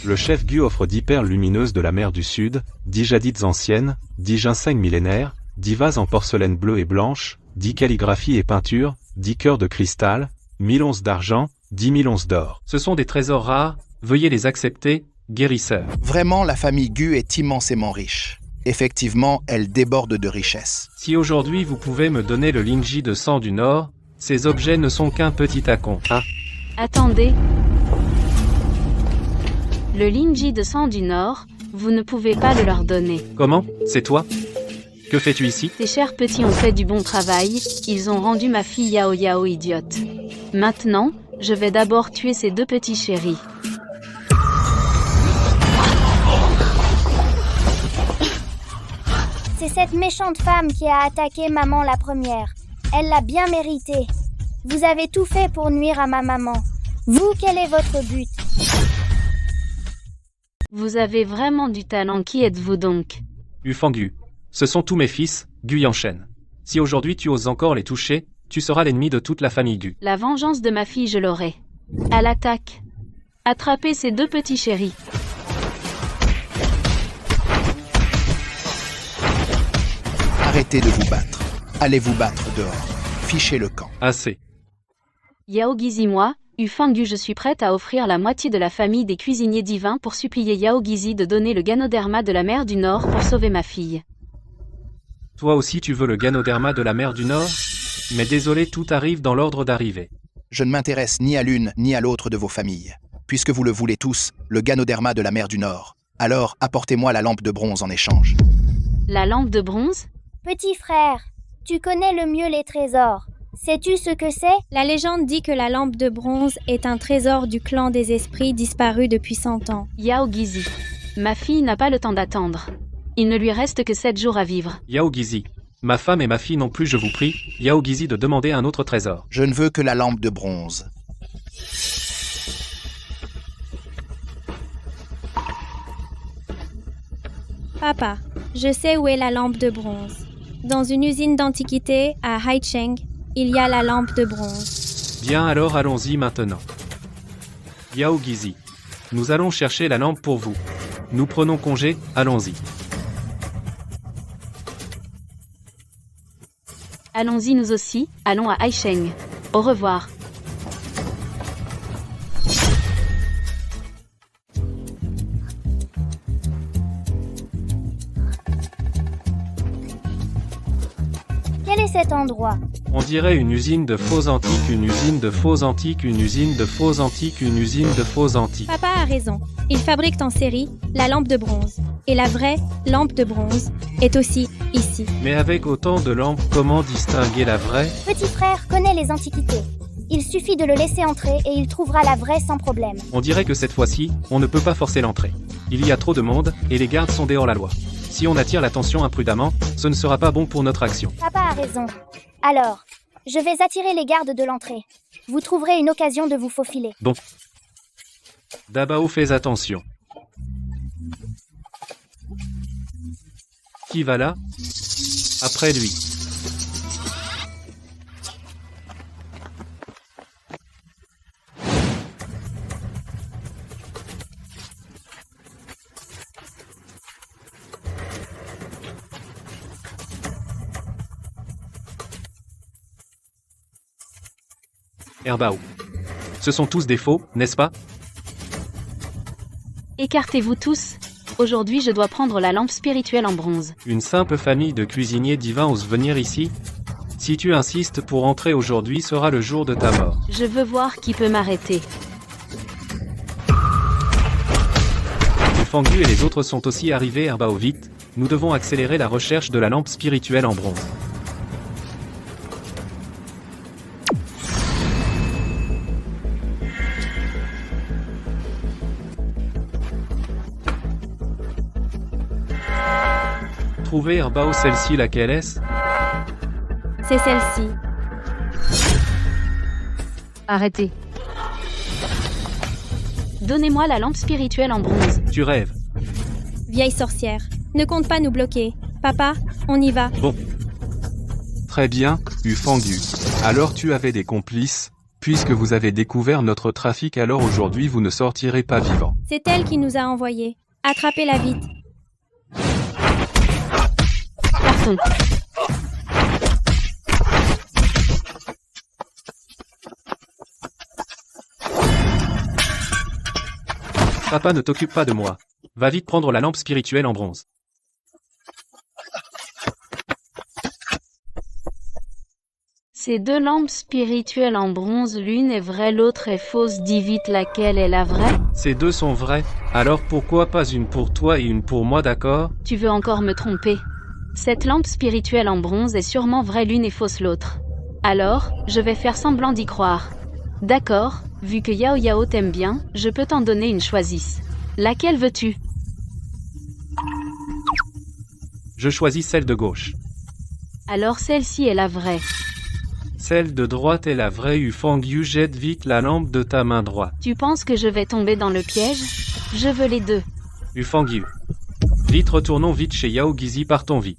Le chef Gu offre 10 perles lumineuses de la mer du Sud, 10 jadides anciennes, 10 ginsengs millénaires, 10 vases en porcelaine bleue et blanche, 10 calligraphies et peintures, 10 cœurs de cristal, 1000 onces d'argent, 10 000 onces d'or. Ce sont des trésors rares, veuillez les accepter, guérisseur. Vraiment, la famille Gu est immensément riche. Effectivement, elle déborde de richesse. Si aujourd'hui vous pouvez me donner le Lingji de sang du Nord, ces objets ne sont qu'un petit acompte. Ah. Attendez. Le Lingji de sang du Nord, vous ne pouvez pas le leur donner. Comment? C'est toi? Que fais-tu ici? Tes chers petits ont fait du bon travail, ils ont rendu ma fille Yao Yao idiote. Maintenant, je vais d'abord tuer ces deux petits chéris. C'est cette méchante femme qui a attaqué maman la première. Elle l'a bien mérité. Vous avez tout fait pour nuire à ma maman. Vous, quel est votre but? Vous avez vraiment du talent, qui êtes-vous donc? Ufangu. Ce sont tous mes fils, Gu Yanshen. Si aujourd'hui tu oses encore les toucher, tu seras l'ennemi de toute la famille Gu. La vengeance de ma fille, je l'aurai. À l'attaque. Attrapez ces deux petits chéris. Arrêtez de vous battre. Allez vous battre dehors. Fichez le camp. Assez. Yao Gizi, moi, Ufangu, je suis prête à offrir la moitié de la famille des cuisiniers divins pour supplier Yao Gizi de donner le Ganoderma de la mer du Nord pour sauver ma fille. Toi aussi tu veux le Ganoderma de la mer du Nord? Mais désolé, tout arrive dans l'ordre d'arrivée. Je ne m'intéresse ni à l'une ni à l'autre de vos familles. Puisque vous le voulez tous, le Ganoderma de la mer du Nord. Alors, apportez-moi la lampe de bronze en échange. La lampe de bronze? Petit frère, tu connais le mieux les trésors. Sais-tu ce que c'est? La légende dit que la lampe de bronze est un trésor du clan des esprits disparu depuis 100 ans. Yao Gizi. Ma fille n'a pas le temps d'attendre. Il ne lui reste que 7 jours à vivre. Yao Gizi. Ma femme et ma fille non plus, je vous prie, Yao Gizi, de demander un autre trésor. Je ne veux que la lampe de bronze. Papa, je sais où est la lampe de bronze. Dans une usine d'antiquité à Haicheng, il y a la lampe de bronze. Bien alors allons-y maintenant. Yao Gizi. Nous allons chercher la lampe pour vous. Nous prenons congé, allons-y. Allons-y nous aussi, allons à Haicheng. Au revoir. Quel est cet endroit? On dirait une usine de faux antiques, une usine de faux antiques, une usine de faux antiques, une usine de faux antiques. Papa a raison. Ils fabriquent en série la lampe de bronze. Et la vraie lampe de bronze est aussi ici. Mais avec autant de lampes, comment distinguer la vraie? Petit frère connaît les antiquités. Il suffit de le laisser entrer et il trouvera la vraie sans problème. On dirait que cette fois-ci, on ne peut pas forcer l'entrée. Il y a trop de monde, et les gardes sont hors la loi. Si on attire l'attention imprudemment, ce ne sera pas bon pour notre action. Papa a raison. Alors, je vais attirer les gardes de l'entrée. Vous trouverez une occasion de vous faufiler. Bon. Dabao, fais attention. Qui va là? Après lui. Herbao. Ce sont tous des faux, n'est-ce pas? Écartez-vous tous. Aujourd'hui, je dois prendre la lampe spirituelle en bronze. Une simple famille de cuisiniers divins ose venir ici? Si tu insistes pour entrer aujourd'hui sera le jour de ta mort. Je veux voir qui peut m'arrêter. Fangu et les autres sont aussi arrivés. Herbao, vite, nous devons accélérer la recherche de la lampe spirituelle en bronze. Trouvez Herbao, celle-ci, laquelle est-ce? C'est celle-ci. Arrêtez. Donnez-moi la lampe spirituelle en bronze. Tu rêves. Vieille sorcière, ne compte pas nous bloquer. Papa, on y va. Bon. Très bien, Ufangu. Alors tu avais des complices? Puisque vous avez découvert notre trafic, alors aujourd'hui vous ne sortirez pas vivant. C'est elle qui nous a envoyés. Attrapez-la vite. Partons. Papa, ne t'occupe pas de moi. Va vite prendre la lampe spirituelle en bronze. Ces deux lampes spirituelles en bronze, l'une est vraie, l'autre est fausse. Dis vite laquelle est la vraie. Ces deux sont vraies. Alors pourquoi pas une pour toi et une pour moi, d'accord? Tu veux encore me tromper? Cette lampe spirituelle en bronze est sûrement vraie, l'une et fausse l'autre. Alors, je vais faire semblant d'y croire. D'accord, vu que Yao Yao t'aime bien, je peux t'en donner une, choisisse. Laquelle veux-tu? Je choisis celle de gauche. Alors celle-ci est la vraie. Celle de droite est la vraie. Ufangu, jette vite la lampe de ta main droite. Tu penses que je vais tomber dans le piège? Je veux les deux. Ufangu. Vite, retournons vite chez Yao Gizi, partons vite.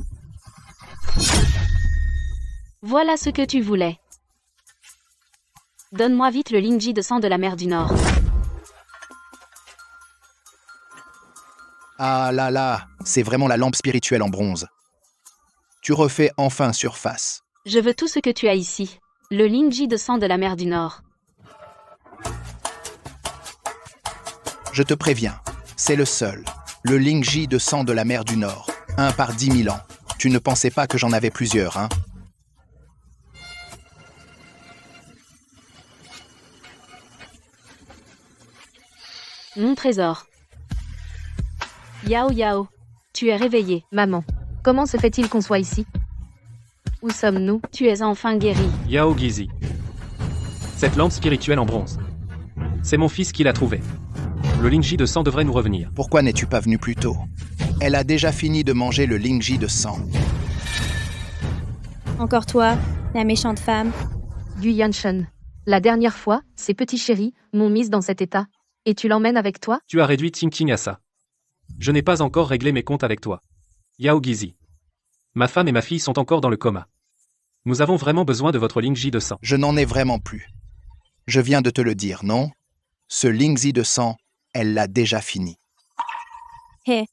Voilà ce que tu voulais. Donne-moi vite le Lingji de sang de la mer du Nord. Ah là là, c'est vraiment la lampe spirituelle en bronze. Tu refais enfin surface. Je veux tout ce que tu as ici. Le Lingji de sang de la mer du Nord. Je te préviens, c'est le seul. Le Lingji de sang de la mer du Nord. 1 par 10 000 ans. Tu ne pensais pas que j'en avais plusieurs, hein? Mon trésor. Yao Yao, tu es réveillé. Maman, comment se fait-il qu'on soit ici? Où sommes-nous? Tu es enfin guéri. Yao Gizi. Cette lampe spirituelle en bronze. C'est mon fils qui l'a trouvée. Le Lingji de sang devrait nous revenir. Pourquoi n'es-tu pas venu plus tôt? Elle a déjà fini de manger le Lingji de sang. Encore toi, la méchante femme. Gu Yanshen. La dernière fois, ces petits chéris m'ont mise dans cet état. Et tu l'emmènes avec toi? Tu as réduit Ting à ça. Je n'ai pas encore réglé mes comptes avec toi. Yao Gizi. Ma femme et ma fille sont encore dans le coma. Nous avons vraiment besoin de votre Lingji de sang. Je n'en ai vraiment plus. Je viens de te le dire, non? Ce Lingji de sang, elle l'a déjà fini. Hé.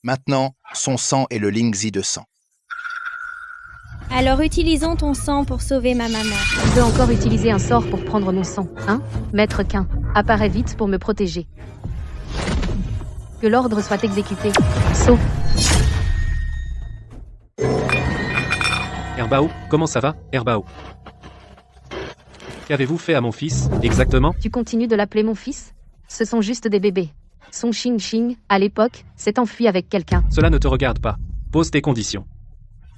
Maintenant, son sang est le Lingji de sang. Alors utilisons ton sang pour sauver ma maman. Tu veux encore utiliser un sort pour prendre mon sang, hein? Maître Quin, apparaît vite pour me protéger. Que l'ordre soit exécuté. Saut. Herbao, comment ça va, Herbao? Qu'avez-vous fait à mon fils, exactement? Tu continues de l'appeler mon fils? Ce sont juste des bébés. Son Xing, à l'époque, s'est enfui avec quelqu'un. Cela ne te regarde pas. Pose tes conditions.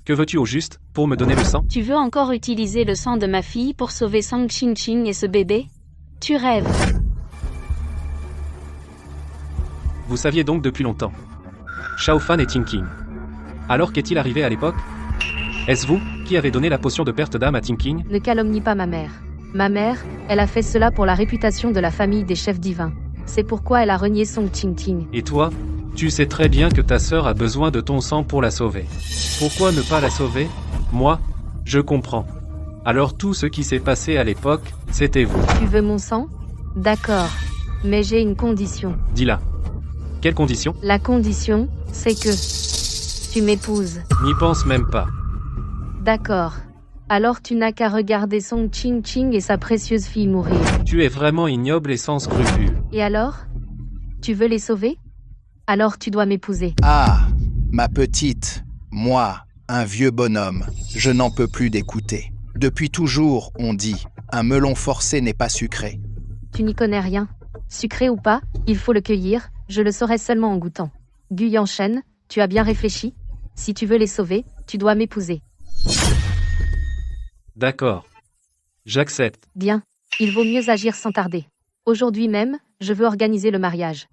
Que veux-tu au juste, pour me donner le sang? Tu veux encore utiliser le sang de ma fille pour sauver Sang Xing et ce bébé? Tu rêves. Vous saviez donc depuis longtemps. Shaofan et Tinking. Alors qu'est-il arrivé à l'époque? Est-ce vous qui avez donné la potion de perte d'âme à Tinking? Ne calomnie pas ma mère. Ma mère, elle a fait cela pour la réputation de la famille des chefs divins. C'est pourquoi elle a renié Song Qingqing. Et toi? Tu sais très bien que ta sœur a besoin de ton sang pour la sauver. Pourquoi ne pas la sauver? Moi, je comprends. Alors tout ce qui s'est passé à l'époque, c'était vous. Tu veux mon sang? D'accord. Mais j'ai une condition. Dis-la. Quelle condition? La condition, c'est que tu m'épouses. N'y pense même pas. D'accord. Alors tu n'as qu'à regarder Song Qingqing et sa précieuse fille mourir. Tu es vraiment ignoble et sans scrupules. Et alors? Tu veux les sauver? Alors tu dois m'épouser. Ah, ma petite, moi, Un vieux bonhomme. Je n'en peux plus d'écouter. Depuis toujours, on dit, un melon forcé n'est pas sucré. Tu n'y connais rien. Sucré ou pas, il faut le cueillir, je le saurai seulement en goûtant. Gu Yanshen, tu as bien réfléchi? Si tu veux les sauver, tu dois m'épouser. D'accord. J'accepte. Bien. Il vaut mieux agir sans tarder. Aujourd'hui même, je veux organiser le mariage.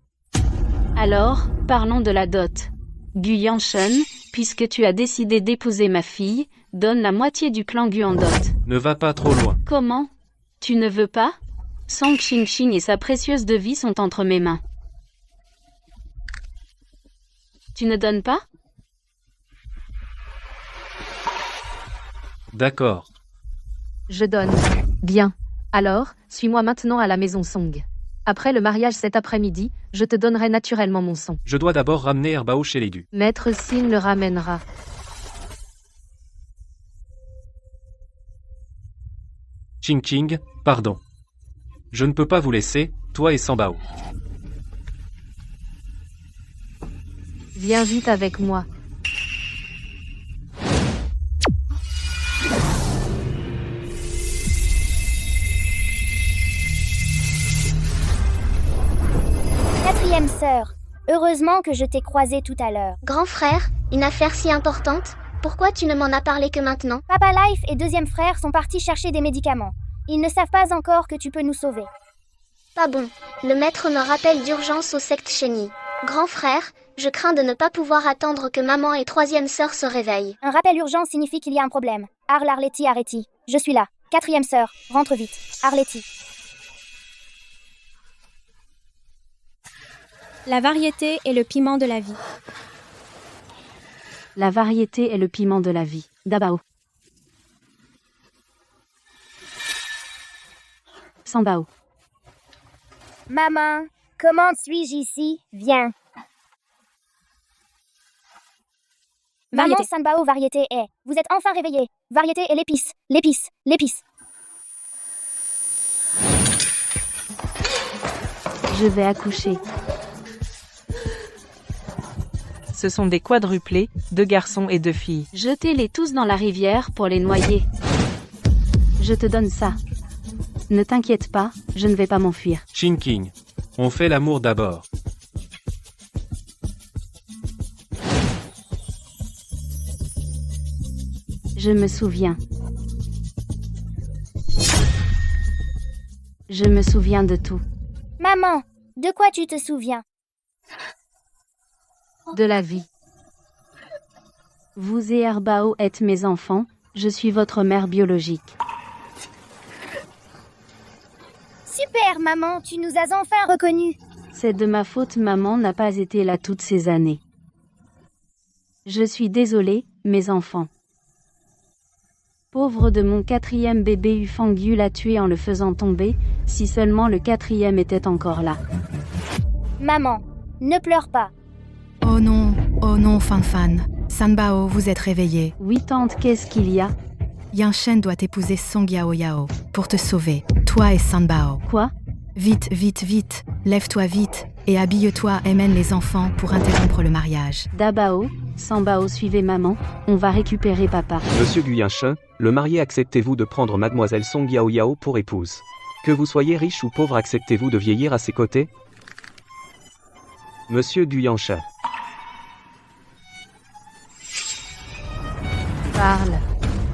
Alors, parlons de la dot. Gu Yanshen, puisque tu as décidé d'épouser ma fille, donne la moitié du clan Gu en dot. Ne va pas trop loin. Comment? Tu ne veux pas? Song Qingqing et sa précieuse devise sont entre mes mains. Tu ne donnes pas? D'accord. Je donne. Bien. Alors, suis-moi maintenant à la maison Song. Après le mariage cet après-midi, je te donnerai naturellement mon son. Je dois d'abord ramener Herbao chez les Gu. Maître Sin le ramènera. Qingqing, pardon. Je ne peux pas vous laisser, toi et Sanbao. Viens vite avec moi. Quatrième sœur. Heureusement que je t'ai croisée tout à l'heure. Grand frère, une affaire si importante, pourquoi tu ne m'en as parlé que maintenant? Papa Life et deuxième frère sont partis chercher des médicaments. Ils ne savent pas encore que tu peux nous sauver. Pas bon. Le maître me rappelle d'urgence au secte Chenyi. Grand frère, je crains de ne pas pouvoir attendre que maman et troisième sœur se réveillent. Un rappel urgent signifie qu'il y a un problème. Arleti Areti. Je suis là. Quatrième sœur, rentre vite. Arleti. La variété est le piment de la vie. La variété est le piment de la vie. Dabao. Sanbao. Maman, comment suis-je ici? Viens. Maman Variété. Sanbao, variété est. Vous êtes enfin réveillés. Variété est l'épice. L'épice. L'épice. Je vais accoucher. Ce sont des quadruplés, 2 garçons et 2 filles. Jetez-les tous dans la rivière pour les noyer. Je te donne ça. Ne t'inquiète pas, je ne vais pas m'enfuir. Qingqing. On fait l'amour d'abord. Je me souviens. Je me souviens de tout. Maman, de quoi tu te souviens? De la vie. Vous et Herbao êtes mes enfants, je suis votre mère biologique. Super, maman, tu nous as enfin reconnus. C'est de ma faute, maman n'a pas été là toutes ces années. Je suis désolée, mes enfants. Pauvre de mon 4e bébé Ufangyu l'a tué en le faisant tomber, si seulement le 4e était encore là. Maman, ne pleure pas. Oh non, Fanfan. Sanbao, vous êtes réveillé. Oui tante, qu'est-ce qu'il y a? Yanshen doit épouser Song Yao Yao pour te sauver, toi et Sanbao. Quoi? Vite, vite, vite, lève-toi vite et habille-toi et mène les enfants pour interrompre le mariage. Dabao, Sanbao, suivez maman, on va récupérer papa. Monsieur Guyanche, le marié, acceptez-vous de prendre mademoiselle Song Yao Yao pour épouse? Que vous soyez riche ou pauvre, acceptez-vous de vieillir à ses côtés? Monsieur Guyanche. Parle.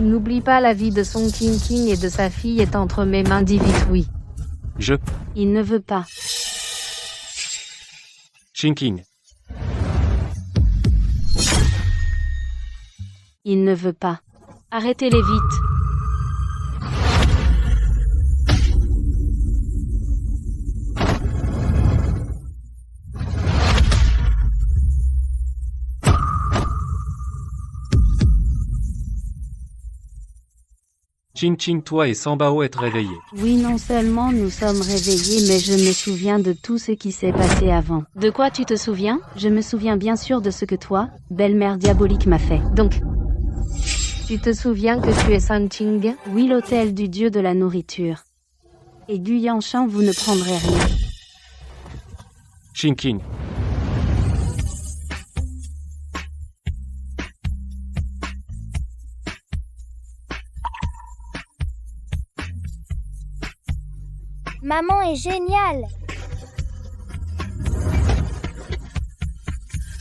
N'oublie pas, la vie de Song Qingqing et de sa fille est entre mes mains, dis vite oui. Il ne veut pas. Qingqing. Il ne veut pas. Arrêtez-les vite. Qingqing, toi et Sanbao êtes réveillés. Oui, non seulement nous sommes réveillés, mais je me souviens de tout ce qui s'est passé avant. De quoi tu te souviens? Je me souviens bien sûr de ce que toi, belle-mère diabolique, m'a fait. Donc, tu te souviens que tu es Sanqing? Oui, l'autel du dieu de la nourriture. Et Gu Yanshan, vous ne prendrez rien. Maman est géniale.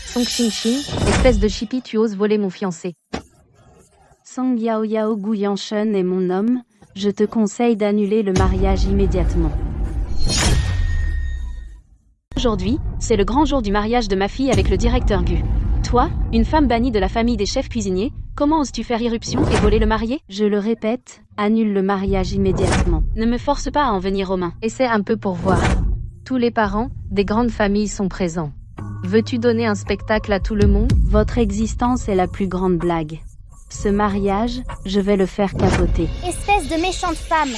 Song Ching-ching, espèce de chippie, tu oses voler mon fiancé. Song Yao Yao Gu Yanshen est mon homme, je te conseille d'annuler le mariage immédiatement. Aujourd'hui, c'est le grand jour du mariage de ma fille avec le directeur Gu. Toi, une femme bannie de la famille des chefs cuisiniers, comment oses-tu faire irruption et voler le marié? Je le répète, annule le mariage immédiatement. Ne me force pas à en venir aux mains. Essaie un peu pour voir. Tous les parents, des grandes familles sont présents. Veux-tu donner un spectacle à tout le monde? Votre existence est la plus grande blague. Ce mariage, je vais le faire capoter. Espèce de méchante femme.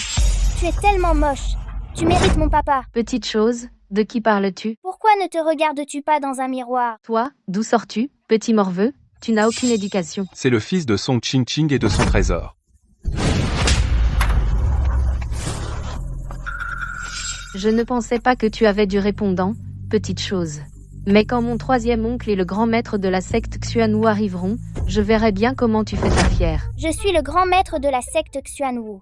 Tu es tellement moche. Tu mérites mon papa. Petite chose, de qui parles-tu? Pourquoi ne te regardes-tu pas dans un miroir? Toi, d'où sors-tu, petit morveux? Tu n'as aucune éducation. C'est le fils de Song Ching-ching et de son trésor. Je ne pensais pas que tu avais du répondant, petite chose. Mais quand mon troisième oncle et le grand maître de la secte Xuanwu arriveront, je verrai bien comment tu fais ta fière. Je suis le grand maître de la secte Xuanwu.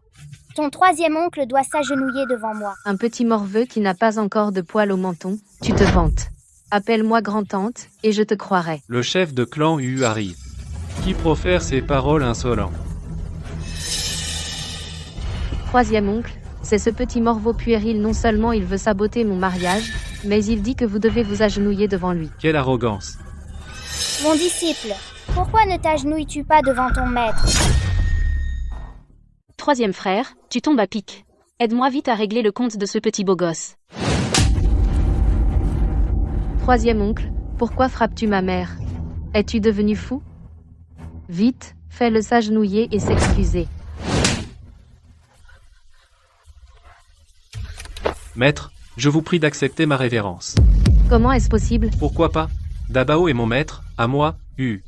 Ton troisième oncle doit s'agenouiller devant moi. Un petit morveux qui n'a pas encore de poils au menton, tu te vantes. Appelle-moi grand-tante, et je te croirai. Le chef de clan Hu arrive. Qui profère ces paroles insolentes? Troisième oncle, c'est ce petit morveau puéril, non seulement il veut saboter mon mariage, mais il dit que vous devez vous agenouiller devant lui. Quelle arrogance! Mon disciple, pourquoi ne t'agenouilles-tu pas devant ton maître? Troisième frère, tu tombes à pic. Aide-moi vite à régler le compte de ce petit beau gosse. Troisième oncle, pourquoi frappes-tu ma mère? Es-tu devenu fou? Vite, fais-le s'agenouiller et s'excuser. Maître, je vous prie d'accepter ma révérence. Comment est-ce possible? Pourquoi pas? Dabao est mon maître, à moi, Hu.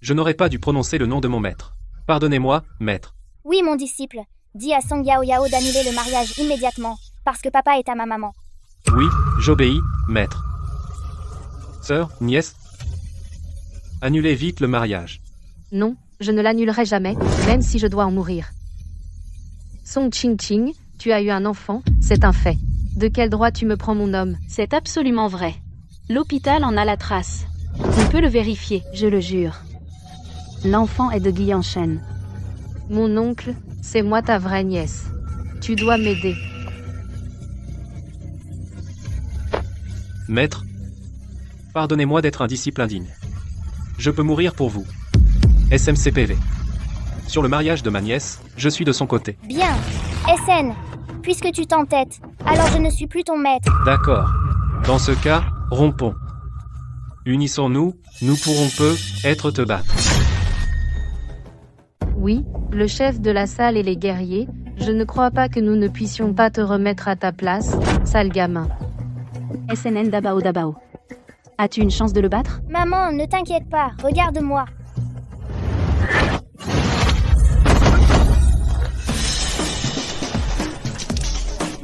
Je n'aurais pas dû prononcer le nom de mon maître. Pardonnez-moi, maître. Oui, mon disciple. Dis à Song Yao Yao d'annuler le mariage immédiatement, parce que papa est à ma maman. Oui, j'obéis, maître. Sœur, nièce, annulez vite le mariage. Non, je ne l'annulerai jamais, même si je dois en mourir. Song Ching-ching, tu as eu un enfant, c'est un fait. De quel droit tu me prends mon homme? C'est absolument vrai. L'hôpital en a la trace. On peut le vérifier, je le jure. L'enfant est de Gu Yanshen. Mon oncle, c'est moi ta vraie nièce. Tu dois m'aider. Maître, pardonnez-moi d'être un disciple indigne. Je peux mourir pour vous. SMCPV. Sur le mariage de ma nièce, je suis de son côté. Bien. SN, puisque tu t'entêtes, alors je ne suis plus ton maître. D'accord. Dans ce cas, rompons. Unissons-nous, nous pourrons peut-être te battre. Oui, le chef de la salle et les guerriers, je ne crois pas que nous ne puissions pas te remettre à ta place, sale gamin. SNN Dabao Dabao. As-tu une chance de le battre? Maman, ne t'inquiète pas, regarde-moi.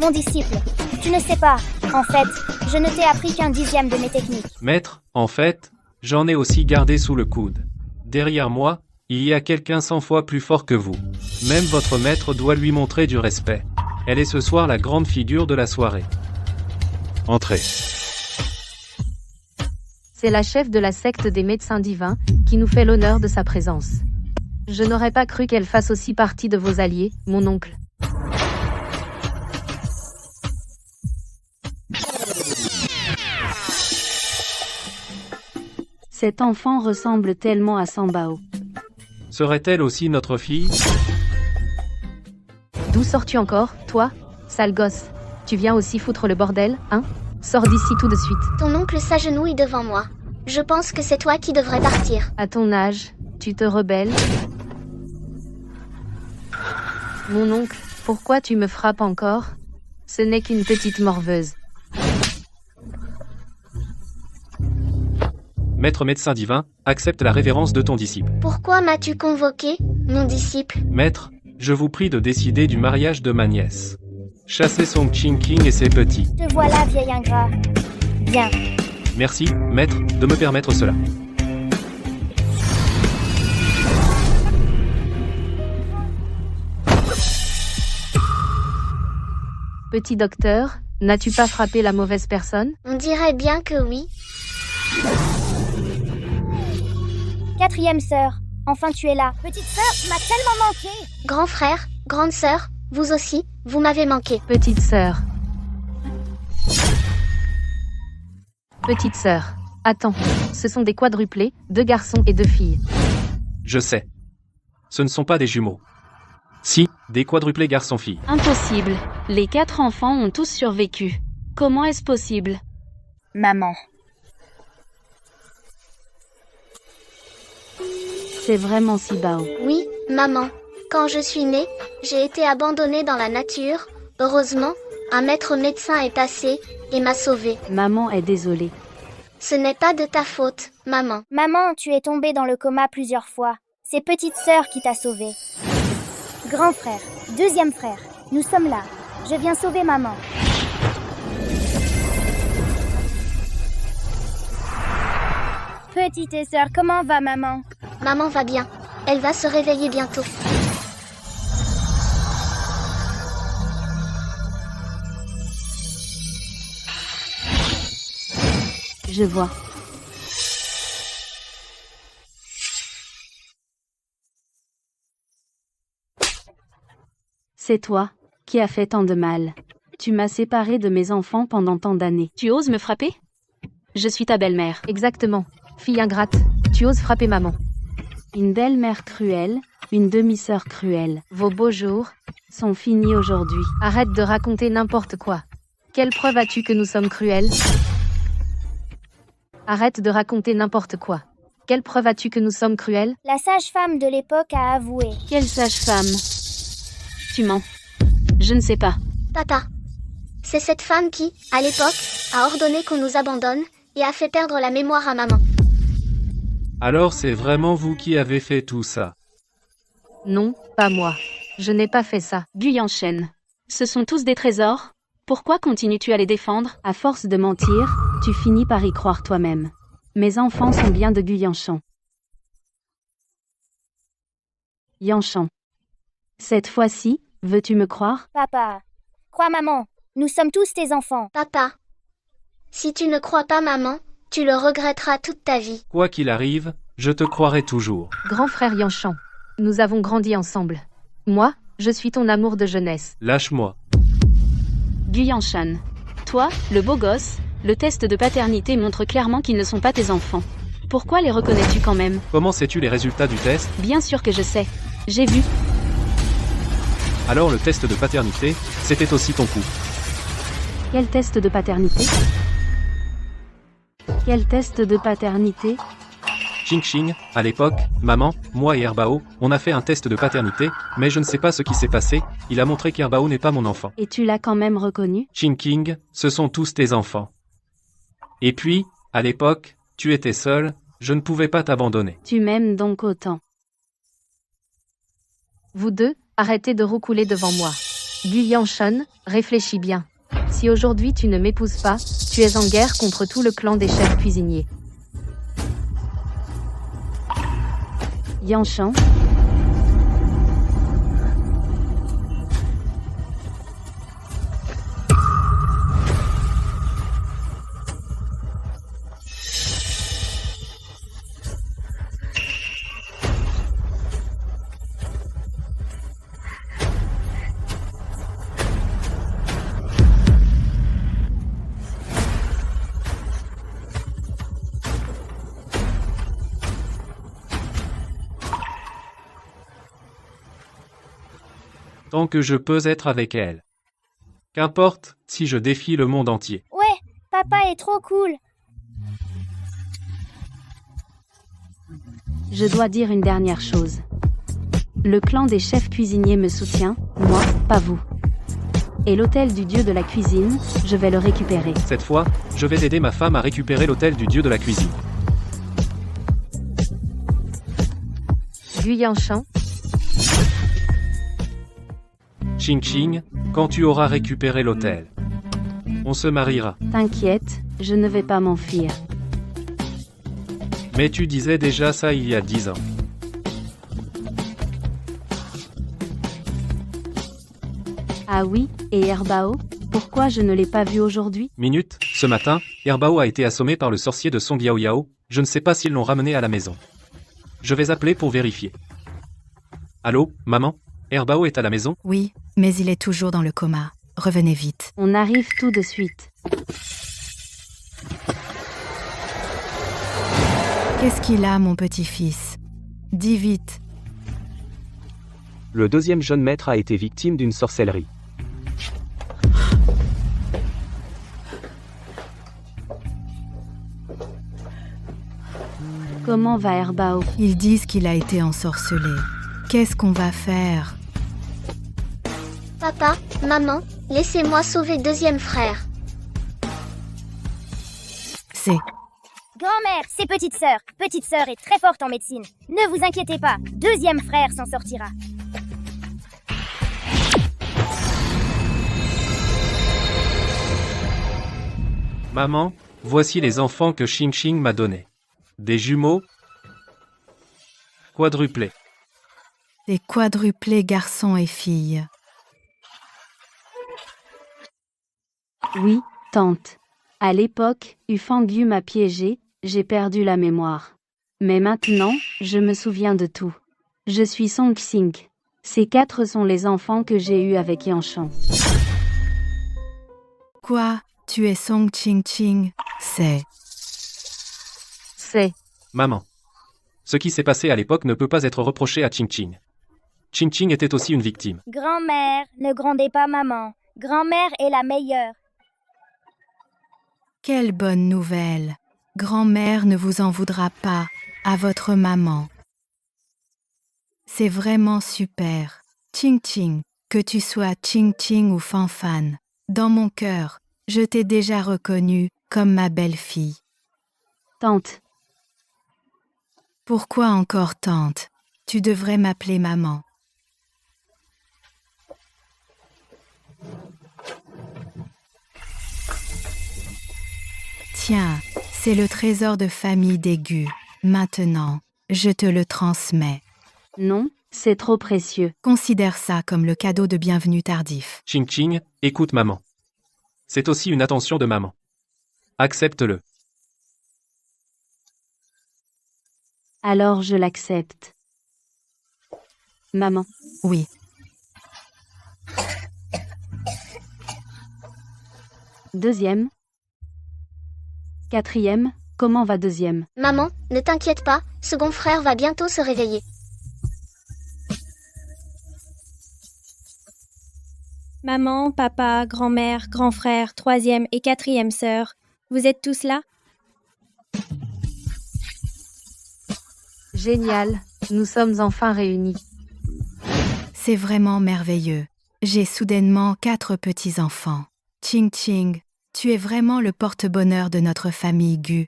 Mon disciple, tu ne sais pas, en fait, je ne t'ai appris qu'un dixième de mes techniques. Maître, en fait, j'en ai aussi gardé sous le coude. Derrière moi, il y a quelqu'un 100 fois plus fort que vous. Même votre maître doit lui montrer du respect. Elle est ce soir la grande figure de la soirée. Entrez. C'est la chef de la secte des médecins divins, qui nous fait l'honneur de sa présence. Je n'aurais pas cru qu'elle fasse aussi partie de vos alliés, mon oncle. Cet enfant ressemble tellement à Sambao. Serait-elle aussi notre fille? D'où sors-tu encore, toi, sale gosse? Tu viens aussi foutre le bordel, hein? Sors d'ici tout de suite. Ton oncle s'agenouille devant moi. Je pense que c'est toi qui devrais partir. À ton âge, tu te rebelles? Mon oncle, pourquoi tu me frappes encore? Ce n'est qu'une petite morveuse. Maître médecin divin, accepte la révérence de ton disciple. Pourquoi m'as-tu convoqué, mon disciple? Maître, je vous prie de décider du mariage de ma nièce. Chassez Song Ching-ching et ses petits. Te voilà, vieil ingrat. Bien. Merci, maître, de me permettre cela. Petit docteur, n'as-tu pas frappé la mauvaise personne? On dirait bien que oui. 4e sœur, enfin tu es là. Petite sœur, tu m'as tellement manqué. Grand frère, grande sœur, vous aussi, vous m'avez manqué. Petite sœur. Petite sœur. Attends, ce sont des quadruplés, 2 garçons et 2 filles. Je sais. Ce ne sont pas des jumeaux. Si, des quadruplés garçons-filles. Impossible. Les 4 enfants ont tous survécu. Comment est-ce possible? Maman. C'est vraiment si Bao. Oui, maman. Quand je suis née, j'ai été abandonnée dans la nature. Heureusement, un maître médecin est passé et m'a sauvée. Maman est désolée. Ce n'est pas de ta faute, maman. Maman, tu es tombée dans le coma plusieurs fois. C'est petite sœur qui t'a sauvée. Grand frère, 2e frère, nous sommes là. Je viens sauver maman. Petite sœur, comment va maman? Maman va bien. Elle va se réveiller bientôt. Je vois. C'est toi qui as fait tant de mal. Tu m'as séparé de mes enfants pendant tant d'années. Tu oses me frapper? Je suis ta belle-mère. Exactement. Fille ingrate, tu oses frapper maman. Une belle-mère cruelle, une demi-sœur cruelle. Vos beaux jours sont finis aujourd'hui. Arrête de raconter n'importe quoi. Quelle preuve as-tu que nous sommes cruels? Arrête de raconter n'importe quoi. Quelle preuve as-tu que nous sommes cruels? La sage-femme de l'époque a avoué. Quelle sage-femme? Tu mens. Je ne sais pas. Papa. C'est cette femme qui, à l'époque, a ordonné qu'on nous abandonne et a fait perdre la mémoire à maman. Alors c'est vraiment vous qui avez fait tout ça? Non, pas moi. Je n'ai pas fait ça. Gu Yanshen. Ce sont tous des trésors? Pourquoi continues-tu à les défendre? À force de mentir, tu finis par y croire toi-même. Mes enfants sont bien de Gu Yanshan. Yanshan. Cette fois-ci, veux-tu me croire? Papa. Crois maman. Nous sommes tous tes enfants. Papa. Si tu ne crois pas maman, tu le regretteras toute ta vie. Quoi qu'il arrive, je te croirai toujours. Grand frère Yanshan. Nous avons grandi ensemble. Moi, je suis ton amour de jeunesse. Lâche-moi. Gu Yanshan. Toi, le beau gosse, le test de paternité montre clairement qu'ils ne sont pas tes enfants. Pourquoi les reconnais-tu quand même? Comment sais-tu les résultats du test? Bien sûr que je sais. J'ai vu. Alors le test de paternité, c'était aussi ton coup. Quel test de paternité? Quel test de paternité? Ching Ching, à l'époque, maman, moi et Herbao, on a fait un test de paternité, mais je ne sais pas ce qui s'est passé, il a montré qu'Herbao n'est pas mon enfant. Et tu l'as quand même reconnu? Ching King, ce sont tous tes enfants. Et puis, à l'époque, tu étais seul, je ne pouvais pas t'abandonner. Tu m'aimes donc autant. Vous deux, arrêtez de roucouler devant moi. Gu Yanshan, réfléchis bien. Si aujourd'hui tu ne m'épouses pas, tu es en guerre contre tout le clan des chefs cuisiniers. Yanshan. Tant que je peux être avec elle. Qu'importe si je défie le monde entier. Ouais, papa est trop cool. Je dois dire une dernière chose. Le clan des chefs cuisiniers me soutient, moi, pas vous. Et l'autel du dieu de la cuisine, je vais le récupérer. Cette fois, je vais aider ma femme à récupérer l'autel du dieu de la cuisine. Gu Yanshan. Ching Ching, quand tu auras récupéré l'autel, on se mariera. T'inquiète, je ne vais pas m'enfuir. Mais tu disais déjà ça il y a 10 ans. Ah oui, et Herbao? Pourquoi je ne l'ai pas vu aujourd'hui? Minute, ce matin, Herbao a été assommé par le sorcier de Song Yao Yao, je ne sais pas s'ils l'ont ramené à la maison. Je vais appeler pour vérifier. Allô, maman? Herbao est à la maison? Oui, mais il est toujours dans le coma. Revenez vite. On arrive tout de suite. Qu'est-ce qu'il a, mon petit-fils? Dis vite. Le deuxième jeune maître a été victime d'une sorcellerie. Comment va Herbao? Ils disent qu'il a été ensorcelé. Qu'est-ce qu'on va faire? Papa, maman, laissez-moi sauver deuxième frère. C'est... Grand-mère, c'est petite sœur. Petite sœur est très forte en médecine. Ne vous inquiétez pas, deuxième frère s'en sortira. Maman, voici les enfants que Xing Xing m'a donnés. Des jumeaux quadruplés. Des quadruplés garçons et filles. Oui, tante. À l'époque, Ufangyu m'a piégé, j'ai perdu la mémoire. Mais maintenant, je me souviens de tout. Je suis Song Xing. Ces 4 sont les enfants que j'ai eus avec Yanshan. Quoi? Tu es Song Ching Ching? C'est... Maman. Ce qui s'est passé à l'époque ne peut pas être reproché à Ching Ching. Ching Ching était aussi une victime. Grand-mère, ne grondez pas maman. Grand-mère est la meilleure. Quelle bonne nouvelle! Grand-mère ne vous en voudra pas, à votre maman. C'est vraiment super. Ching Ching, que tu sois Ching Ching ou Fanfan, dans mon cœur, je t'ai déjà reconnue comme ma belle-fille. Tante. Pourquoi encore tante? Tu devrais m'appeler maman. Tiens, c'est le trésor de famille d'Aigu. Maintenant, je te le transmets. Non, c'est trop précieux. Considère ça comme le cadeau de bienvenue tardif. Ching Ching, écoute maman. C'est aussi une attention de maman. Accepte-le. Alors je l'accepte. Maman. Oui. Deuxième. Quatrième, comment va deuxième? Maman, ne t'inquiète pas, second frère va bientôt se réveiller. Maman, papa, grand-mère, grand frère, troisième et quatrième sœur, vous êtes tous là? Génial, nous sommes enfin réunis. C'est vraiment merveilleux. J'ai soudainement 4 petits-enfants. Ching Ching, tu es vraiment le porte-bonheur de notre famille Gu.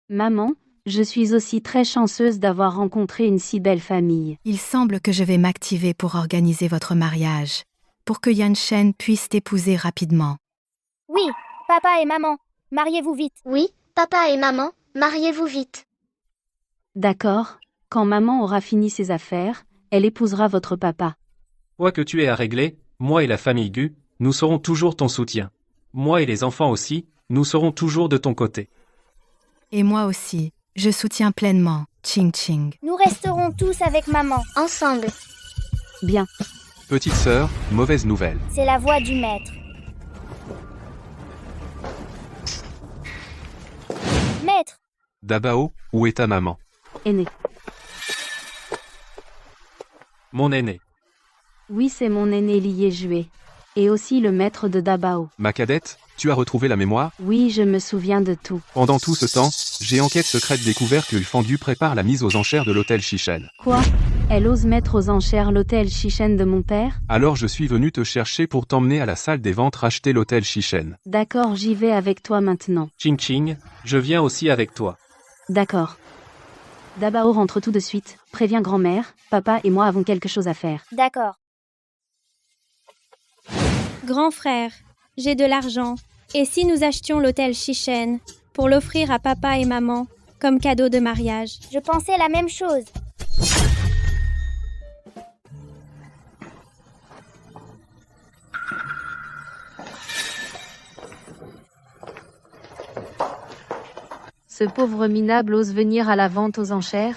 Maman, je suis aussi très chanceuse d'avoir rencontré une si belle famille. Il semble que je vais m'activer pour organiser votre mariage, pour que Yanshan puisse t'épouser rapidement. Oui, papa et maman, mariez-vous vite. Oui, papa et maman, mariez-vous vite. D'accord, quand maman aura fini ses affaires, elle épousera votre papa. Quoi que tu aies à régler, moi et la famille Gu, nous serons toujours ton soutien. Moi et les enfants aussi, nous serons toujours de ton côté. Et moi aussi, je soutiens pleinement Ching Ching. Nous resterons tous avec maman. Ensemble. Bien. Petite sœur, mauvaise nouvelle. C'est la voix du maître. Maître! Dabao, où est ta maman? Aîné. Mon aîné. Oui, c'est mon aîné lié Jué. Et aussi le maître de Dabao. Ma cadette, tu as retrouvé la mémoire? Oui, je me souviens de tout. Pendant tout ce temps, j'ai enquête secrète découvert que Ufangyu prépare la mise aux enchères de l'hôtel Shishen. Quoi? Elle ose mettre aux enchères l'hôtel Shishen de mon père? Alors je suis venu te chercher pour t'emmener à la salle des ventes racheter l'hôtel Shishen. D'accord, j'y vais avec toi maintenant. Ching Ching, je viens aussi avec toi. D'accord. Dabao rentre tout de suite, préviens grand-mère, papa et moi avons quelque chose à faire. D'accord. Grand frère, j'ai de l'argent. Et si nous achetions l'hôtel Shishen pour l'offrir à papa et maman comme cadeau de mariage? Je pensais la même chose. Ce pauvre minable ose venir à la vente aux enchères?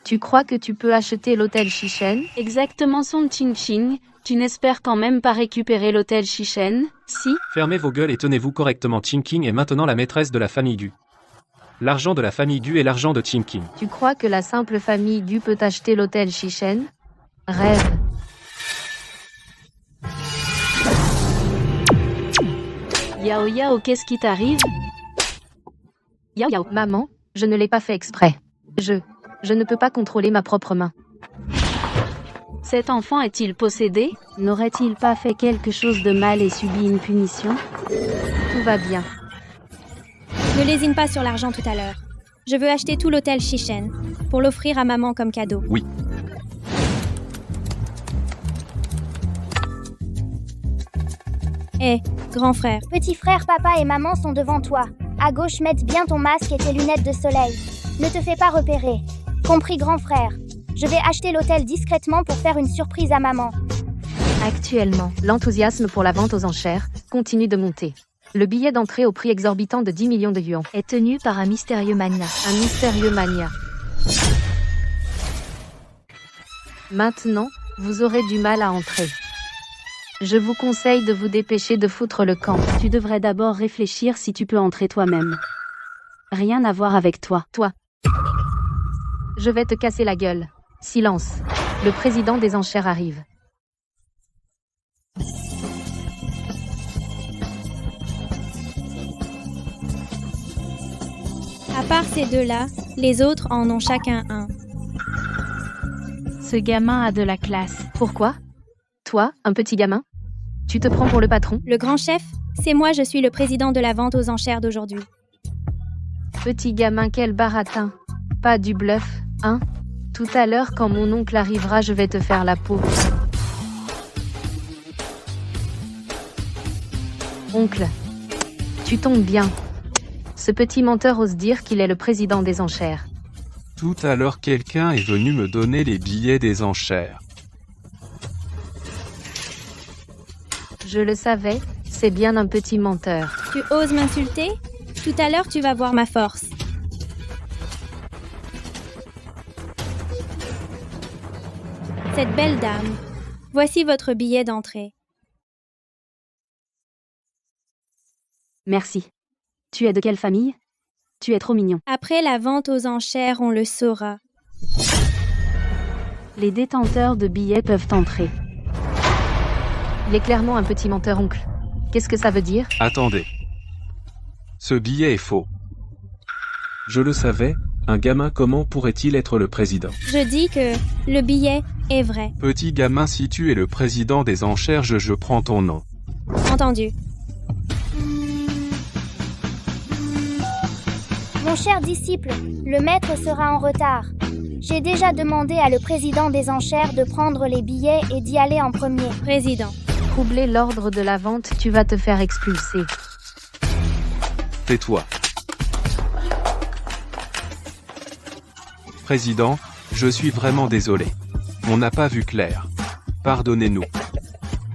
Tu crois que tu peux acheter l'hôtel Shishen? Exactement Song Qingqing, tu n'espères quand même pas récupérer l'hôtel Shishen, si? Fermez vos gueules et tenez-vous correctement. Qingqing est maintenant la maîtresse de la famille Gu. L'argent de la famille Gu est l'argent de Qingqing. Tu crois que la simple famille Gu peut acheter l'hôtel Shishen? Rêve. Yao Yao, qu'est-ce qui t'arrive? Yao Yao, maman, je ne l'ai pas fait exprès. Je ne peux pas contrôler ma propre main. Cet enfant est-il possédé? N'aurait-il pas fait quelque chose de mal et subi une punition? Tout va bien. Ne lésine pas sur l'argent tout à l'heure. Je veux acheter tout l'hôtel Shishen pour l'offrir à maman comme cadeau. Oui. Hé, grand frère. Petit frère, papa et maman sont devant toi. À gauche, mets bien ton masque et tes lunettes de soleil. Ne te fais pas repérer. Compris, grand frère. Je vais acheter l'hôtel discrètement pour faire une surprise à maman. Actuellement, l'enthousiasme pour la vente aux enchères continue de monter. Le billet d'entrée au prix exorbitant de 10 millions de yuans est tenu par un mystérieux magnat. Un mystérieux magnat. Maintenant, vous aurez du mal à entrer. Je vous conseille de vous dépêcher de foutre le camp. Tu devrais d'abord réfléchir si tu peux entrer toi-même. Rien à voir avec toi. Toi. Je vais te casser la gueule. Silence. Le président des enchères arrive. À part ces deux-là, les autres en ont chacun un. Ce gamin a de la classe. Pourquoi? Toi, un petit gamin? Tu te prends pour le patron? Le grand chef, c'est moi, je suis le président de la vente aux enchères d'aujourd'hui. Petit gamin, quel baratin. Pas du bluff, hein? Tout à l'heure, quand mon oncle arrivera, je vais te faire la peau. Oncle, tu tombes bien. Ce petit menteur ose dire qu'il est le président des enchères. Tout à l'heure, quelqu'un est venu me donner les billets des enchères. Je le savais, c'est bien un petit menteur. Tu oses m'insulter? Tout à l'heure, tu vas voir ma force. Cette belle dame, voici votre billet d'entrée. Merci. Tu es de quelle famille? Tu es trop mignon. Après la vente aux enchères, on le saura. Les détenteurs de billets peuvent entrer. Il est clairement un petit menteur, oncle. Qu'est-ce que ça veut dire? Attendez. Ce billet est faux. Je le savais, un gamin comment pourrait-il être le président? Je dis que le billet est vrai. Petit gamin, si tu es le président des enchères, je prends ton nom. Entendu. Mon cher disciple, le maître sera en retard. J'ai déjà demandé à le président des enchères de prendre les billets et d'y aller en premier. Président. Troubler l'ordre de la vente, tu vas te faire expulser. Tais-toi. Président, je suis vraiment désolé. On n'a pas vu clair. Pardonnez-nous.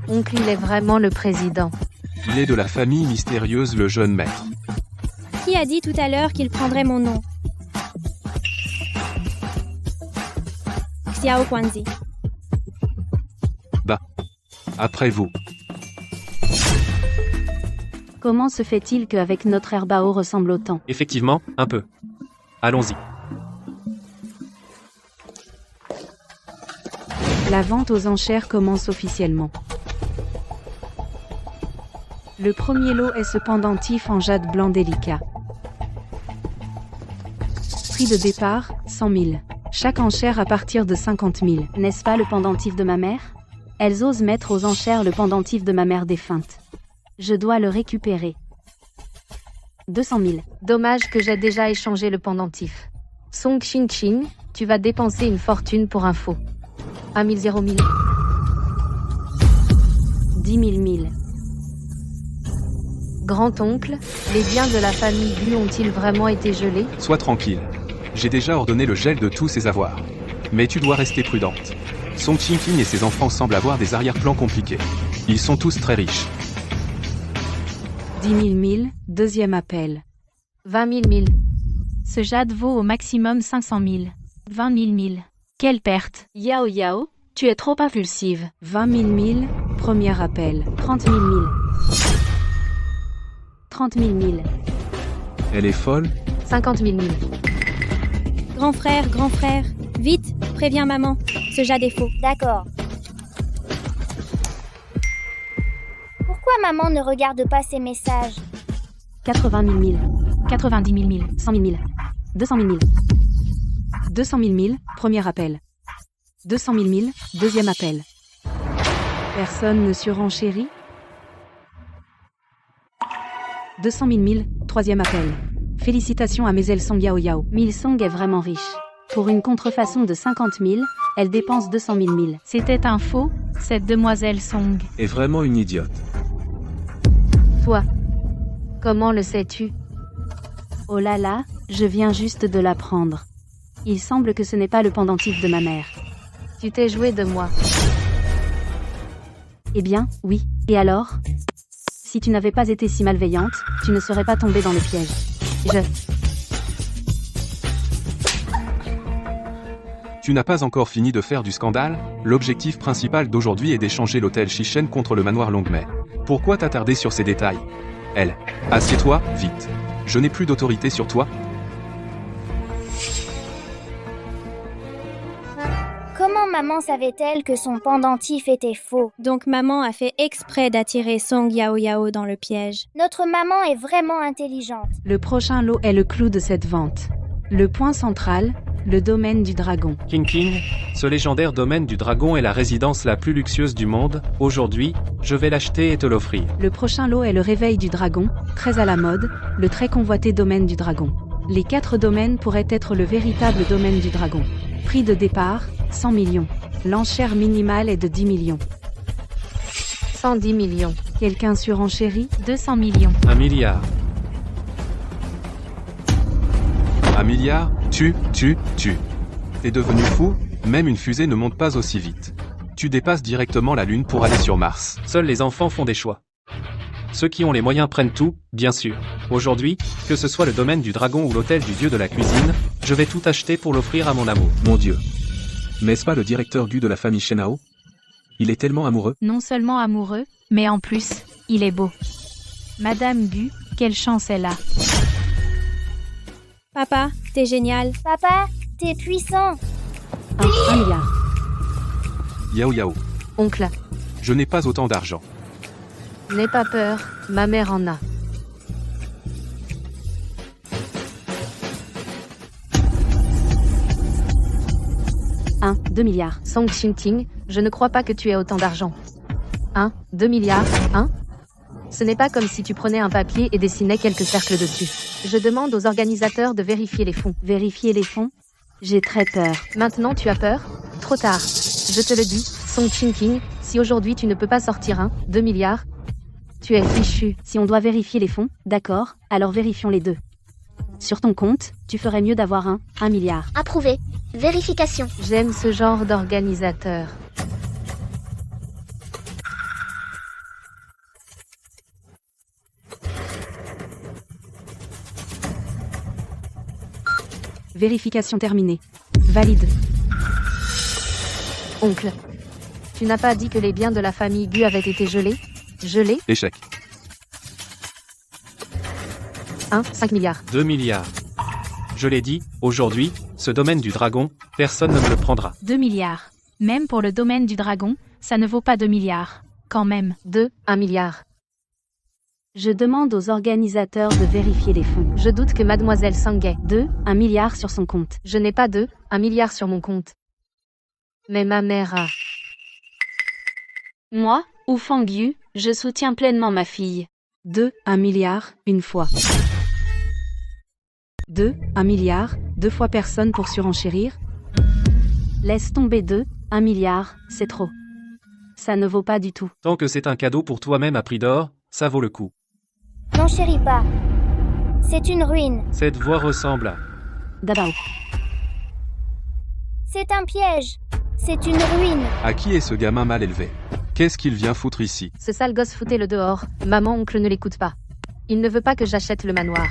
Oncle, il est vraiment le président. Il est de la famille mystérieuse, le jeune maître. Qui a dit tout à l'heure qu'il prendrait mon nom? Xiao Guanzi. Bah. Après vous. Comment se fait-il qu'avec notre herbao ressemble autant? Effectivement, un peu. Allons-y. La vente aux enchères commence officiellement. Le premier lot est ce pendentif en jade blanc délicat. Prix de départ, 100 000. Chaque enchère à partir de 50 000. N'est-ce pas le pendentif de ma mère? Elles osent mettre aux enchères le pendentif de ma mère défunte. Je dois le récupérer. 200 000. Dommage que j'ai déjà échangé le pendentif. Song Qingqing, tu vas dépenser une fortune pour un faux. 1 000 000. 10 000. Grand-oncle, les biens de la famille Gu ont-ils vraiment été gelés? Sois tranquille. J'ai déjà ordonné le gel de tous ses avoirs. Mais tu dois rester prudente. Song Qingqing et ses enfants semblent avoir des arrière-plans compliqués. Ils sont tous très riches. 10 000. Deuxième appel. 20 000. Ce jade vaut au maximum 500 000. 20 000 000. Quelle perte. Yao Yao, tu es trop impulsive. 20 000 000, premier appel. 30 000 000. 30 000 000. Elle est folle? 50 000 000. Grand frère, vite, préviens maman. Ce jade est faux. D'accord. Pourquoi maman ne regarde pas ses messages? 80 000 000. 90 000 000. 100 000 000. 200 000 000. 200 000 000, premier appel. 200 000 000, deuxième appel. Personne ne surenchérit. 200 000 000, troisième appel. Félicitations à Maisel Song Yao Yao. Milsong est vraiment riche. Pour une contrefaçon de 50 000, elle dépense 200 000 000. C'était un faux, cette demoiselle Song. Est vraiment une idiote. Toi, Comment le sais-tu? oh là là, je viens juste de l'apprendre. Il semble que ce n'est pas le pendentif de ma mère. Tu t'es joué de moi. Eh bien, oui. Et alors? Si tu n'avais pas été si malveillante, tu ne serais pas tombée dans le piège. Tu n'as pas encore fini de faire du scandale? L'objectif principal d'aujourd'hui est d'échanger l'hôtel Chichen contre le manoir Longmei. Pourquoi t'attarder sur ces détails? Elle. Assieds-toi, vite. Je n'ai plus d'autorité sur toi. Comment maman savait-elle que son pendentif était faux? Donc maman a fait exprès d'attirer Song Yao Yao dans le piège. Notre maman est vraiment intelligente. Le prochain lot est le clou de cette vente. Le point central, le domaine du dragon. King, ce légendaire domaine du dragon est la résidence la plus luxueuse du monde. Aujourd'hui, je vais l'acheter et te l'offrir. Le prochain lot est le réveil du dragon, très à la mode, le très convoité domaine du dragon. Les 4 domaines pourraient être le véritable domaine du dragon. Prix de départ, 100 millions. L'enchère minimale est de 10 millions. 110 millions. Quelqu'un surenchérit? 200 millions. 1 milliard. 1 milliard? Tu. T'es devenu fou? Même une fusée ne monte pas aussi vite. Tu dépasses directement la Lune pour aller sur Mars. Seuls les enfants font des choix. Ceux qui ont les moyens prennent tout, bien sûr. Aujourd'hui, que ce soit le domaine du dragon ou l'hôtel du dieu de la cuisine, je vais tout acheter pour l'offrir à mon amour. Mon Dieu. N'est-ce pas le directeur Gu de la famille Shenhao? Il est tellement amoureux. Non seulement amoureux, mais en plus, il est beau. Madame Gu, quelle chance elle a. Papa, t'es génial. Papa, t'es puissant. 1 milliard. Yao Yao. Oncle, Je n'ai pas autant d'argent. n'aie pas peur, ma mère en a. Un, 2 milliards. Song Qingting, je ne crois pas que tu aies autant d'argent. 1, 2 milliards, 1? Ce n'est pas comme si tu prenais un papier et dessinais quelques cercles dessus. Je demande aux organisateurs de vérifier les fonds. Vérifier les fonds? J'ai très peur. Maintenant tu as peur? Trop tard. Je te le dis, Song Qingting, si aujourd'hui tu ne peux pas sortir 1, 2 milliards, tu es fichu. Si on doit vérifier les fonds, d'accord, alors vérifions les deux. Sur ton compte, tu ferais mieux d'avoir 1 milliard. Approuvé. Vérification. J'aime ce genre d'organisateur. Vérification terminée. Valide. Oncle, tu n'as pas dit que les biens de la famille Gu avaient été gelés? Gelés? Échec. 1, 5 milliards. 2 milliards. Je l'ai dit, aujourd'hui, ce domaine du dragon, personne ne me le prendra. 2 milliards. Même pour le domaine du dragon, ça ne vaut pas 2 milliards. Quand même. 2, 1 milliard. Je demande aux organisateurs de vérifier les fonds. Je doute que mademoiselle Song ait 2, 1 milliard sur son compte. Je n'ai pas 2, 1 milliard sur mon compte. Mais ma mère a. Moi, ou Fang Yu, je soutiens pleinement ma fille. 2, 1 milliard, une fois. 2, 1 milliard, 2 fois personne pour surenchérir. Laisse tomber 2, 1 milliard, c'est trop. Ça ne vaut pas du tout. Tant que c'est un cadeau pour toi-même à prix d'or, ça vaut le coup. N'enchéris pas. C'est une ruine. Cette voix ressemble à... Dabao. C'est un piège. C'est une ruine. À qui est ce gamin mal élevé? Qu'est-ce qu'il vient foutre ici? Ce sale gosse, foutez-le dehors. Maman, oncle ne l'écoute pas. Il ne veut pas que j'achète le manoir.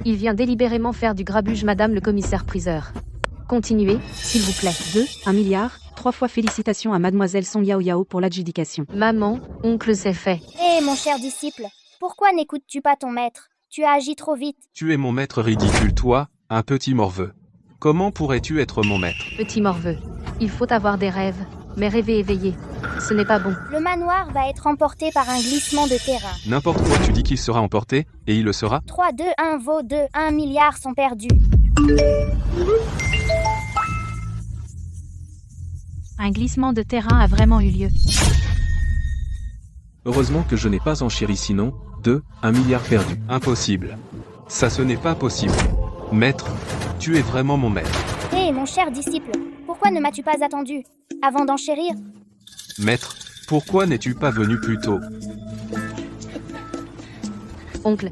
Il vient délibérément faire du grabuge, madame le commissaire-priseur. Continuez, s'il vous plaît. 1 milliard, 3 fois félicitations à mademoiselle Song Yao Yao pour l'adjudication. Maman, oncle, c'est fait. Hé, mon cher disciple, pourquoi n'écoutes-tu pas ton maître? Tu as agi trop vite. Tu es mon maître ridicule, toi, un petit morveux. Comment pourrais-tu être mon maître? Petit morveux. Il faut avoir des rêves, mais rêver éveillé. Ce n'est pas bon. Le manoir va être emporté par un glissement de terrain. N'importe quoi, tu dis qu'il sera emporté, et il le sera? 3, 2, 1 vaut 2, 1 milliard sont perdus. Un glissement de terrain a vraiment eu lieu. Heureusement que je n'ai pas enchéri, sinon, 1 milliard perdu. Impossible. Ça, ce n'est pas possible. Maître, tu es vraiment mon maître. Hé, mon cher disciple, pourquoi ne m'as-tu pas attendu avant d'enchérir? Maître, pourquoi n'es-tu pas venu plus tôt? Oncle.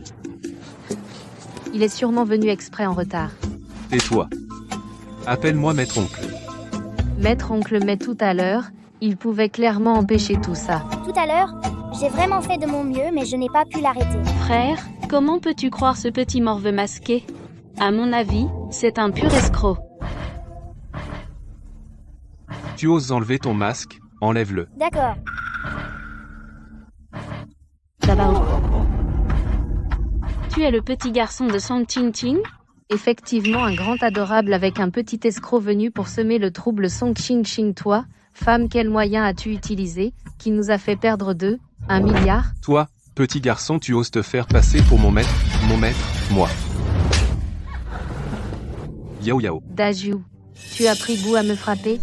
Il est sûrement venu exprès en retard. Tais-toi. Appelle-moi maître oncle. Maître oncle, mais tout à l'heure, il pouvait clairement empêcher tout ça. Tout à l'heure, j'ai vraiment fait de mon mieux, mais je n'ai pas pu l'arrêter. Frère, comment peux-tu croire ce petit morveux masqué? À mon avis, c'est un pur escroc. Tu oses enlever ton masque, enlève-le. D'accord. Dabao. Tu es le petit garçon de Song Ching-ching? Effectivement, un grand adorable avec un petit escroc venu pour semer le trouble. Song Ching-ching, toi, femme, quel moyen as-tu utilisé, qui nous a fait perdre 1 milliard? Toi, petit garçon, tu oses te faire passer pour mon maître, moi. Yao Yao. Daju, tu as pris goût à me frapper?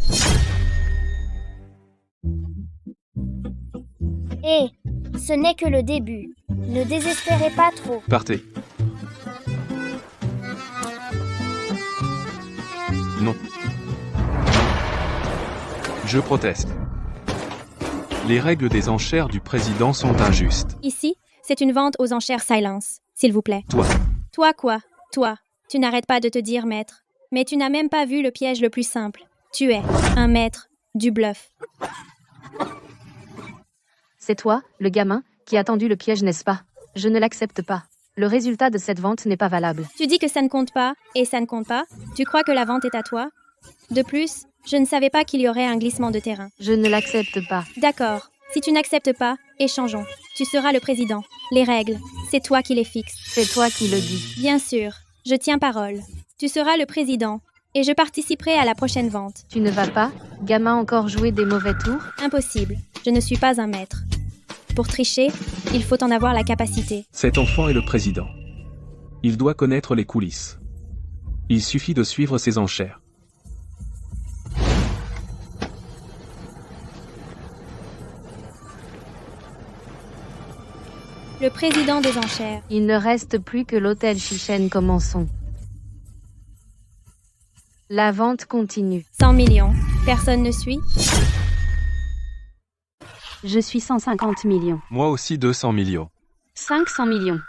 Hé, ce n'est que le début. Ne désespérez pas trop. Partez. Non. Je proteste. Les règles des enchères du président sont injustes. Ici, c'est une vente aux enchères silence, s'il vous plaît. Toi. Toi quoi? Toi. Tu n'arrêtes pas de te dire maître. Mais tu n'as même pas vu le piège le plus simple. Tu es un maître du bluff. C'est toi, le gamin, qui a tendu le piège, n'est-ce pas? Je ne l'accepte pas. Le résultat de cette vente n'est pas valable. Tu dis que ça ne compte pas, et ça ne compte pas? Tu crois que la vente est à toi? De plus, je ne savais pas qu'il y aurait un glissement de terrain. Je ne l'accepte pas. D'accord. Si tu n'acceptes pas, échangeons. Tu seras le président. Les règles, c'est toi qui les fixes. C'est toi qui le dis. Bien sûr, je tiens parole. Tu seras le président, et je participerai à la prochaine vente. Tu ne vas pas, gamin, encore jouer des mauvais tours? Impossible. Je ne suis pas un maître. Pour tricher, il faut en avoir la capacité. Cet enfant est le président. Il doit connaître les coulisses. Il suffit de suivre ses enchères. Le président des enchères. Il ne reste plus que l'hôtel Chichen, commençons. La vente continue. 100 millions. Personne ne suit? Je suis 150 millions. Moi aussi 200 millions. 500 millions.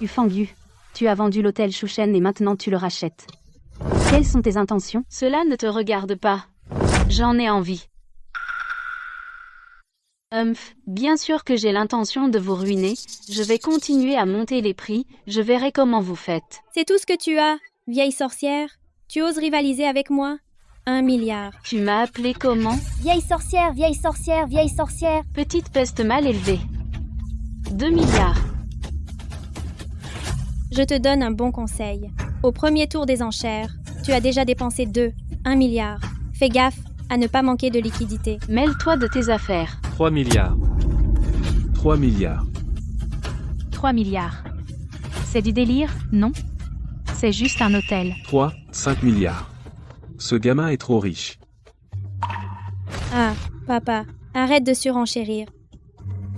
Ufangu, tu as vendu l'hôtel Chouchen et maintenant tu le rachètes. Quelles sont tes intentions? Cela ne te regarde pas. J'en ai envie. Bien sûr que j'ai l'intention de vous ruiner. Je vais continuer à monter les prix. Je verrai comment vous faites. C'est tout ce que tu as, vieille sorcière? Tu oses rivaliser avec moi? 1 milliard. Tu m'as appelé comment? Vieille sorcière, vieille sorcière, vieille sorcière. Petite peste mal élevée. 2 milliards. Je te donne un bon conseil. Au premier tour des enchères, tu as déjà dépensé 1 milliard. Fais gaffe à ne pas manquer de liquidité. Mêle-toi de tes affaires. 3 milliards. 3 milliards. 3 milliards. C'est du délire, non? C'est juste un hôtel. 5 milliards. Ce gamin est trop riche. Ah, papa, arrête de surenchérir.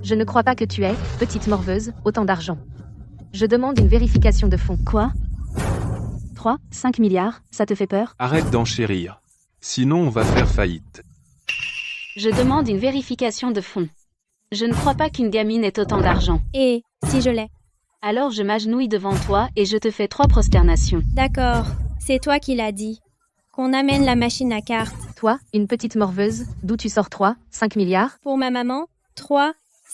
Je ne crois pas que tu aies, petite morveuse, autant d'argent. Je demande une vérification de fonds. Quoi? 5 milliards, ça te fait peur? Arrête d'enchérir. Sinon on va faire faillite. Je demande une vérification de fonds. Je ne crois pas qu'une gamine ait autant d'argent. Et si je l'ai? Alors je m'agenouille devant toi et je te fais 3 prosternations. D'accord, c'est toi qui l'as dit. Qu'on amène la machine à cartes. Toi, une petite morveuse, d'où tu sors 5 milliards? Pour ma maman,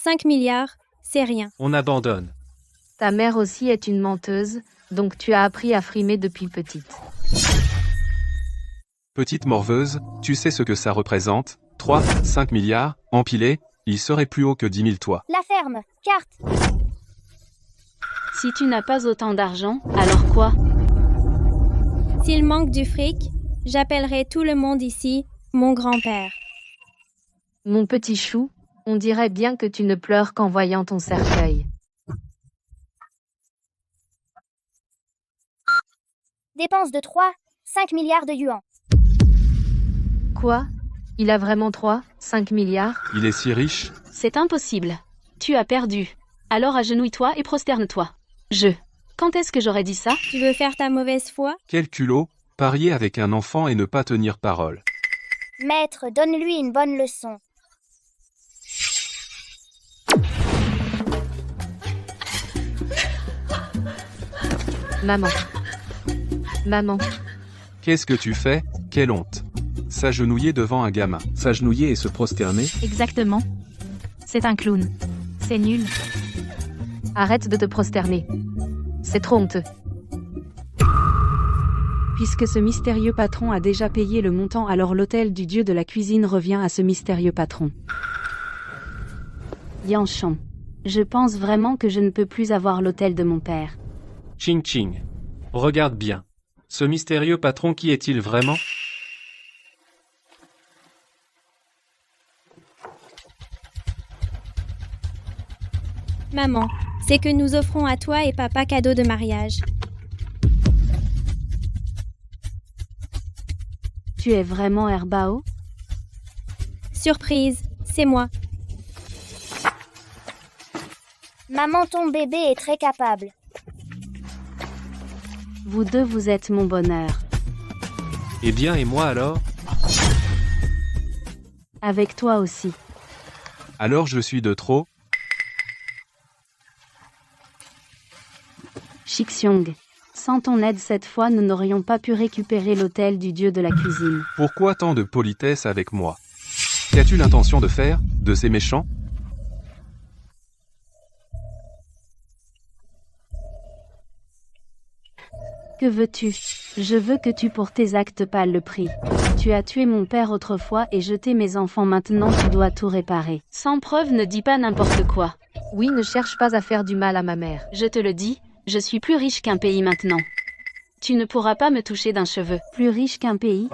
5 milliards, c'est rien. On abandonne. Ta mère aussi est une menteuse, donc tu as appris à frimer depuis petite. Petite morveuse, tu sais ce que ça représente? 3, 5 milliards, empilés, il serait plus haut que 10 000 toits. La ferme, carte. Si tu n'as pas autant d'argent, alors quoi? S'il manque du fric, j'appellerai tout le monde ici mon grand-père. Mon petit chou, on dirait bien que tu ne pleures qu'en voyant ton cercueil. Dépense de 5 milliards de yuans. Quoi? Il a vraiment 5 milliards? Il est si riche. C'est impossible. Tu as perdu. Alors agenouille-toi et prosterne-toi. Quand est-ce que j'aurais dit ça? Tu veux faire ta mauvaise foi? Quel culot, parier avec un enfant et ne pas tenir parole. Maître, donne-lui une bonne leçon. Maman. Maman. Qu'est-ce que tu fais? Quelle honte. S'agenouiller devant un gamin. S'agenouiller et se prosterner? Exactement. C'est un clown. C'est nul. Arrête de te prosterner. C'est trop honteux. Puisque ce mystérieux patron a déjà payé le montant, alors l'hôtel du dieu de la cuisine revient à ce mystérieux patron. Yanshan. Je pense vraiment que je ne peux plus avoir l'hôtel de mon père. Ching Ching. Regarde bien. Ce mystérieux patron, qui est-il vraiment? Maman, c'est que nous offrons à toi et papa cadeau de mariage. Tu es vraiment Herbao? Surprise, c'est moi. Maman, ton bébé est très capable. Vous deux, vous êtes mon bonheur. Eh bien, et moi alors? Avec toi aussi. Alors je suis de trop? Shixiong. Sans ton aide cette fois, nous n'aurions pas pu récupérer l'hôtel du dieu de la cuisine. Pourquoi tant de politesse avec moi? Qu'as-tu l'intention de faire, de ces méchants? Que veux-tu? Je veux que tu pour tes actes pâles le prix. Tu as tué mon père autrefois et jeté mes enfants, maintenant tu dois tout réparer. Sans preuve, ne dis pas n'importe quoi. Oui, ne cherche pas à faire du mal à ma mère. Je te le dis, je suis plus riche qu'un pays maintenant. Tu ne pourras pas me toucher d'un cheveu. Plus riche qu'un pays?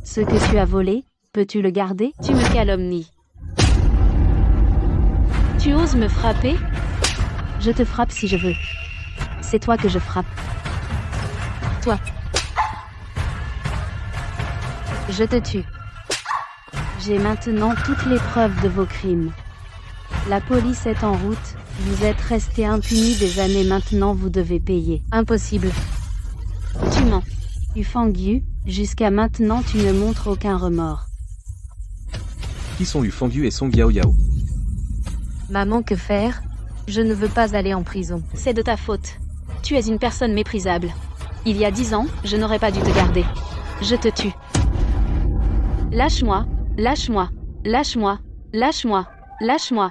Ce que tu as volé, peux-tu le garder? Tu me calomnies. Tu oses me frapper? Je te frappe si je veux. C'est toi que je frappe. Toi. Je te tue. J'ai maintenant toutes les preuves de vos crimes. La police est en route, vous êtes restés impunis des années, maintenant vous devez payer. Impossible. Tu mens. Ufangyu, jusqu'à maintenant tu ne montres aucun remords. Qui sont Ufangyu et Song Yao Yao? Maman, que faire? Je ne veux pas aller en prison. C'est de ta faute. Tu es une personne méprisable. Il y a 10 ans, je n'aurais pas dû te garder. Je te tue. Lâche-moi, lâche-moi, lâche-moi, lâche-moi, lâche-moi.